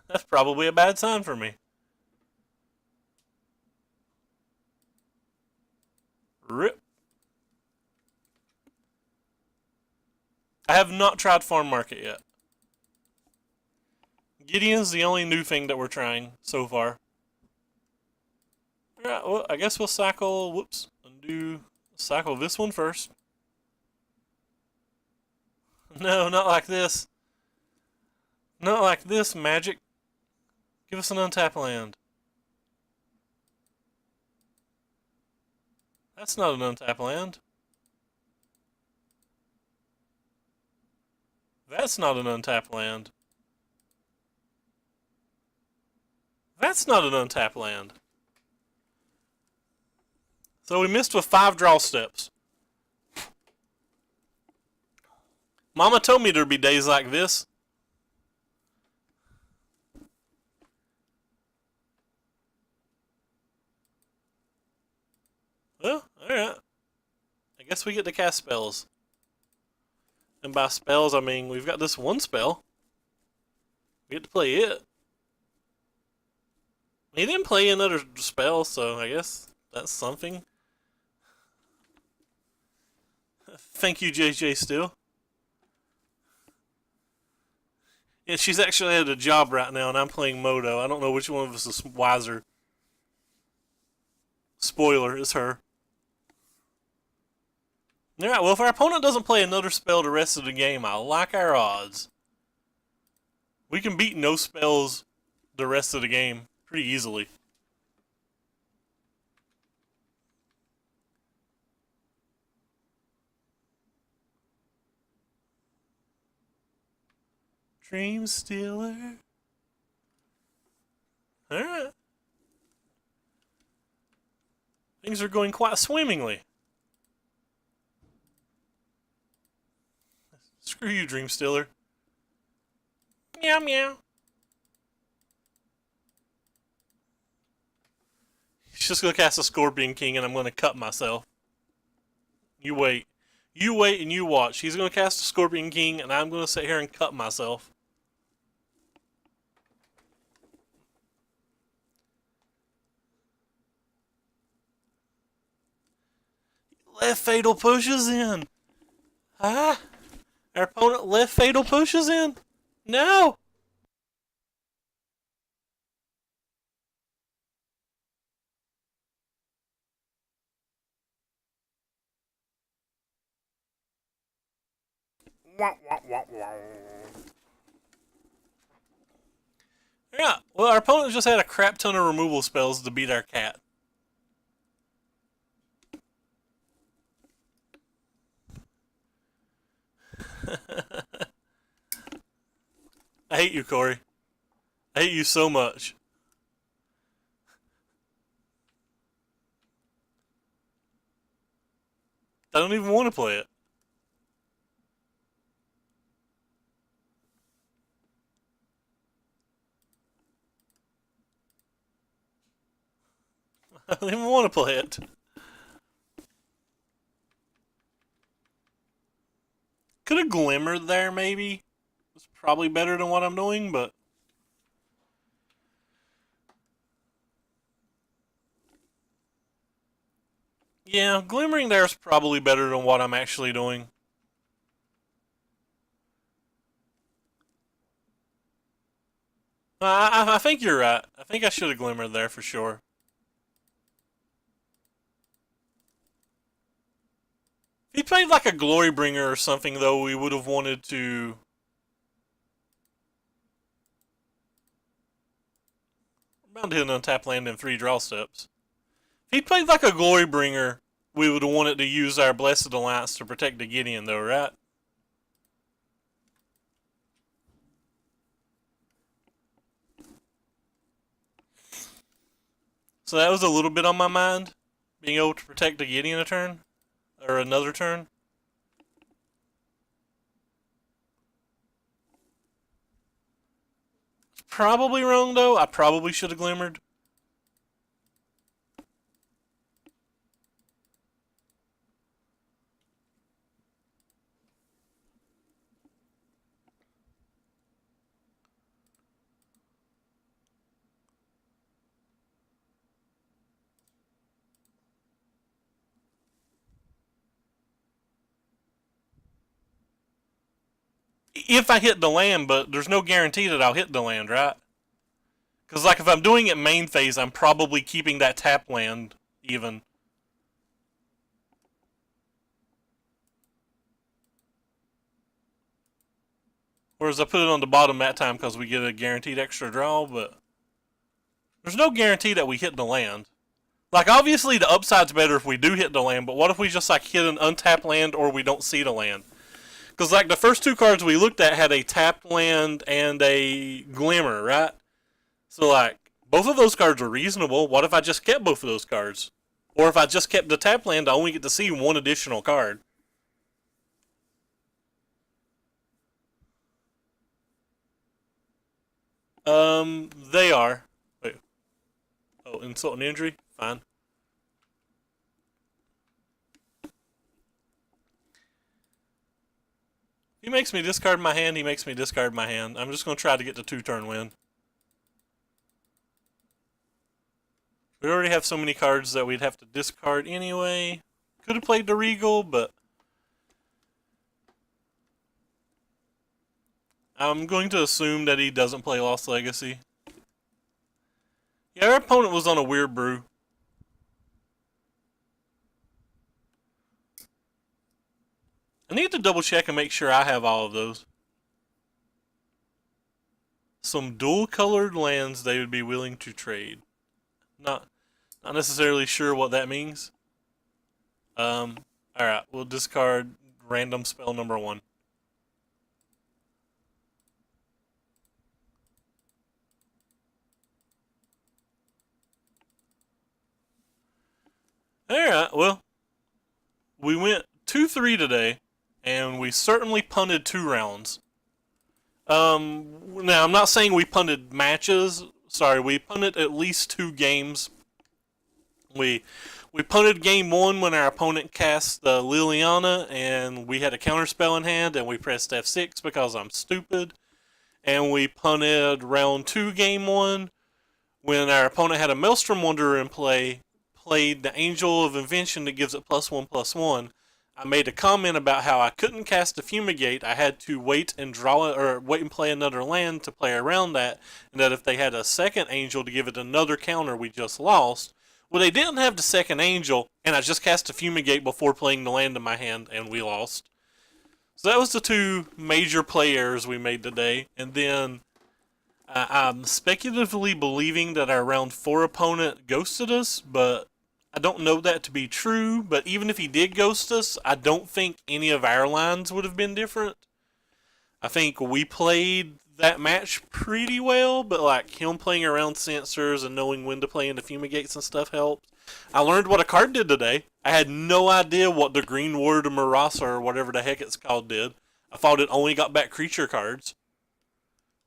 That's probably a bad sign for me. Rip. I have not tried Farm Market yet. Gideon's the only new thing that we're trying so far. Alright, well, I guess we'll cycle, whoops, undo, cycle this one first. No, not like this. Not like this, Magic. Give us an untap land. That's not an untap land. That's not an untap land. That's not an untapped land. So we missed with 5 draw steps. Mama told me there'd be days like this. Well, alright. I guess we get to cast spells. And by spells, I mean we've got this one spell. We get to play it. He didn't play another spell, so I guess that's something. Thank you, JJ Still. Yeah, she's actually at a job right now, and I'm playing Moto. I don't know which one of us is wiser. Spoiler, it's her. Alright, well, if our opponent doesn't play another spell the rest of the game, I like our odds. We can beat no spells the rest of the game pretty easily. Dream Stealer. Alright. Things are going quite swimmingly. Screw you, Dream Stealer. Meow meow. He's just gonna cast a Scorpion King and I'm gonna cut myself. You wait. You wait and you watch. He's gonna cast a Scorpion King and I'm gonna sit here and cut myself. Left Fatal pushes in. Ah. Our opponent left Fatal pushes in. No. Yeah, well, our opponent just had a crap ton of removal spells to beat our cat. I hate you, Corey. I hate you so much. I don't even want to play it. I don't even want to play it. Could have glimmered there, maybe. It's probably better than what I'm doing, but... yeah, glimmering there is probably better than what I'm actually doing. I think you're right. I think I should have glimmered there for sure. If he played like a Glorybringer or something, though, we would have wanted to... we're bound to hit an untapped land in 3 draw steps. If he played like a Glorybringer, we would have wanted to use our Blessed Alliance to protect the Gideon, though, right? So that was a little bit on my mind, being able to protect the Gideon a turn, or another turn. It's probably wrong, though. I probably should have glimmered. If I hit the land, but there's no guarantee that I'll hit the land, right? Because, like, if I'm doing it main phase, I'm probably keeping that tap land even. Whereas I put it on the bottom that time because we get a guaranteed extra draw, but... there's no guarantee that we hit the land. Like, obviously the upside's better if we do hit the land, but what if we just, like, hit an untapped land or we don't see the land? Because, like, the first 2 cards we looked at had a tapped land and a glimmer, right? So, like, Both of those cards are reasonable. What if I just kept both of those cards? Or if I just kept the tap land, I only get to see one additional card. They are. Wait. Oh, insult and injury? Fine. He makes me discard my hand, he makes me discard my hand. I'm just going to try to get the 2-turn win. We already have so many cards that we'd have to discard anyway. Could have played the Regal, but I'm going to assume that he doesn't play Lost Legacy. Yeah, our opponent was on a weird brew. I need to double check and make sure I have all of those. Some dual colored lands they would be willing to trade. Not necessarily sure what that means. Alright, we'll discard random spell number 1. Alright, well, we went 2-3 today, and we certainly punted 2 rounds. Now, I'm not saying we punted matches. Sorry, we punted at least 2 games. We punted game 1 when our opponent cast Liliana, and we had a counterspell in hand, and we pressed F6 because I'm stupid. And we punted round 2 game 1 when our opponent had a Maelstrom Wanderer in play, played the Angel of Invention that gives it +1/+1. I made a comment about how I couldn't cast a Fumigate. I had to wait and wait and play another land to play around that, and that if they had a second Angel to give it another counter, we just lost. Well, they didn't have the second Angel, and I just cast a Fumigate before playing the land in my hand, and we lost. So that was the 2 major play errors we made today, and then I'm speculatively believing that our round 4 opponent ghosted us, but I don't know that to be true. But even if he did ghost us, I don't think any of our lines would have been different. I think we played that match pretty well, but like him playing around sensors and knowing when to play into Fumigates and stuff helped. I learned what a card did today. I had no idea what the Green Word of Marasa or whatever the heck it's called did. I thought it only got back creature cards.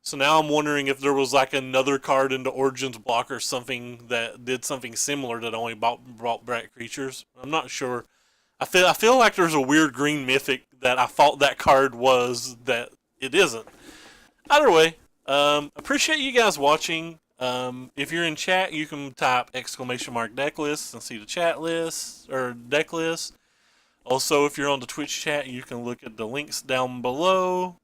So now I'm wondering if there was like another card into Origins block or something that did something similar that only brought back creatures. I'm not sure. I feel like there's a weird green mythic that I thought that card was that it isn't. Either way, appreciate you guys watching. If you're in chat, you can type !deck list and see the chat list or deck list. Also, if you're on the Twitch chat, you can look at the links down below.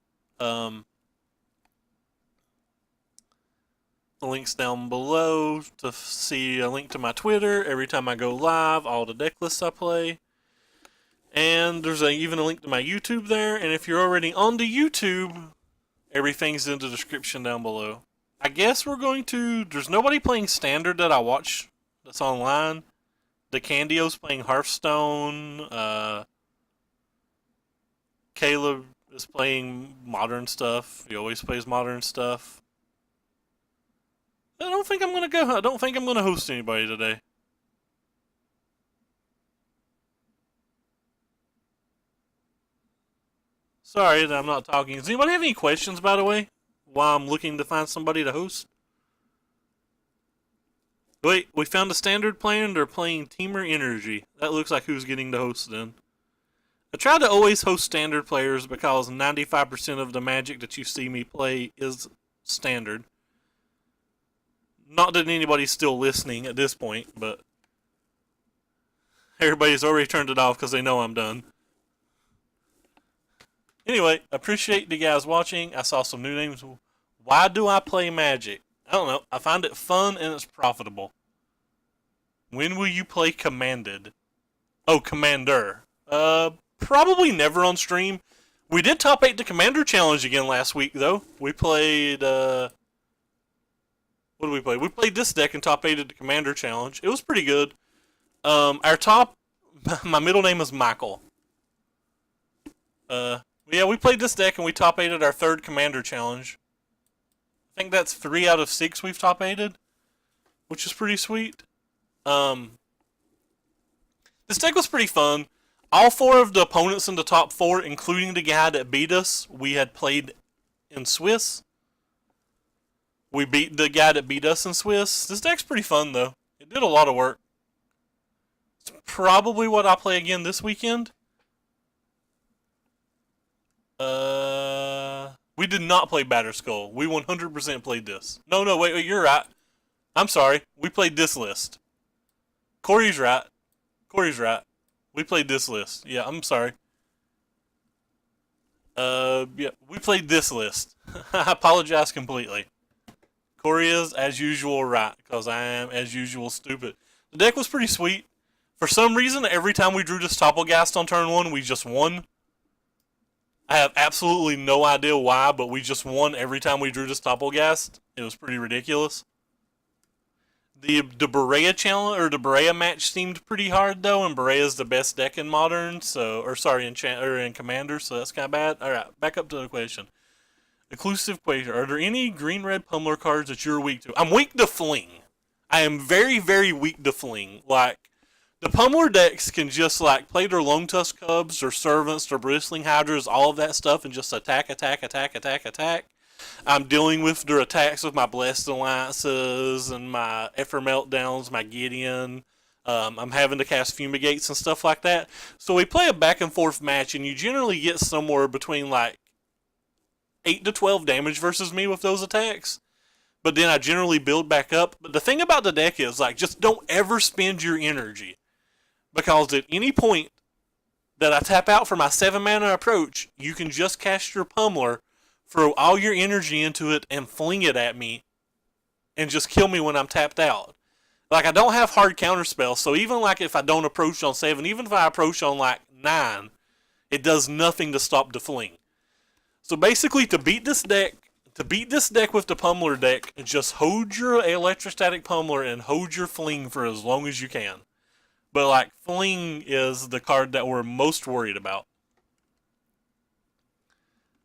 The links down below to see a link to my Twitter every time I go live, all the deck lists I play. And there's even a link to my YouTube there. And if you're already on the YouTube, everything's in the description down below. I guess there's nobody playing Standard that I watch that's online. The Candio's playing Hearthstone. Caleb is playing Modern stuff. He always plays Modern stuff. I don't think I'm gonna host anybody today. Sorry that I'm not talking. Does anybody have any questions, by the way, while I'm looking to find somebody to host? Wait, we found a Standard player and they're playing Teamer Energy. That looks like who's getting to host then. I try to always host Standard players because 95% of the Magic that you see me play is Standard. Not that anybody's still listening at this point, but everybody's already turned it off because they know I'm done. Anyway, appreciate you guys watching. I saw some new names. Why do I play Magic? I don't know. I find it fun and it's profitable. When will you play Commanded? Oh, Commander. Probably never on stream. We did top 8 the Commander Challenge again last week, though. We played, what did we play? We played this deck and top 8 at the Commander Challenge. It was pretty good. My middle name is Michael. Yeah, we played this deck and we top 8'd our 3rd Commander Challenge. I think that's 3 out of 6 we've top 8'd. which is pretty sweet. This deck was pretty fun. All 4 of the opponents in the top 4, including the guy that beat us, we had played in Swiss. We beat the guy that beat us in Swiss. This deck's pretty fun, though. It did a lot of work. It's probably what I'll play again this weekend. We did not play Batterskull. We 100% played this. No, wait, you're right. I'm sorry. We played this list. Corey's right. We played this list. Yeah, I'm sorry. Yeah, we played this list. I apologize completely. Corey is, as usual, right, because I am, as usual, stupid. The deck was pretty sweet. For some reason, every time we drew this Topplegast on turn 1, we just won. I have absolutely no idea why, but we just won every time we drew this Topplegast. It was pretty ridiculous. The Berea challenge or the Berea match seemed pretty hard though, and Berea's the best deck in Modern, in Commander, so that's kind of bad. All right, back up to the question. Exclusive question: are there any green-red Pummeler cards that you're weak to? I'm weak to Fling. I am very, very weak to Fling. Like, the Pummeler decks can just like play their Lone Tusk Cubs, their Servants, their Bristling Hydras, all of that stuff, and just attack. I'm dealing with their attacks with my Blessed Alliances and my Effer Meltdowns, my Gideon. I'm having to cast Fumigates and stuff like that. So we play a back and forth match, and you generally get somewhere between like 8 to 12 damage versus me with those attacks. But then I generally build back up. But the thing about the deck is, like, just don't ever spend your energy. Because at any point that I tap out for my 7 mana approach, you can just cast your Pummeler, throw all your energy into it, and fling it at me, and just kill me when I'm tapped out. Like, I don't have hard counter spells, so even like if I don't approach on 7, even if I approach on like 9, it does nothing to stop the fling. So basically, to beat this deck with the Pummeler deck, just hold your Electrostatic Pummeler and hold your fling for as long as you can. But like, fling is the card that we're most worried about.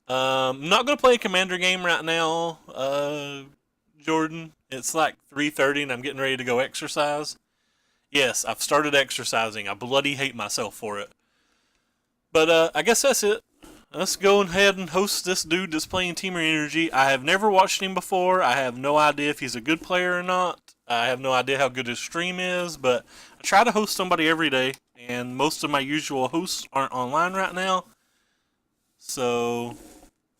I'm not going to play a Commander game right now, Jordan. It's like 3:30 and I'm getting ready to go exercise. Yes, I've started exercising. I bloody hate myself for it. But I guess that's it. Let's go ahead and host this dude that's playing Temur Energy. I have never watched him before. I have no idea if he's a good player or not. I have no idea how good his stream is, but I try to host somebody every day, and most of my usual hosts aren't online right now. So,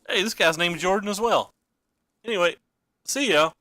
hey, this guy's named Jordan as well. Anyway, see y'all.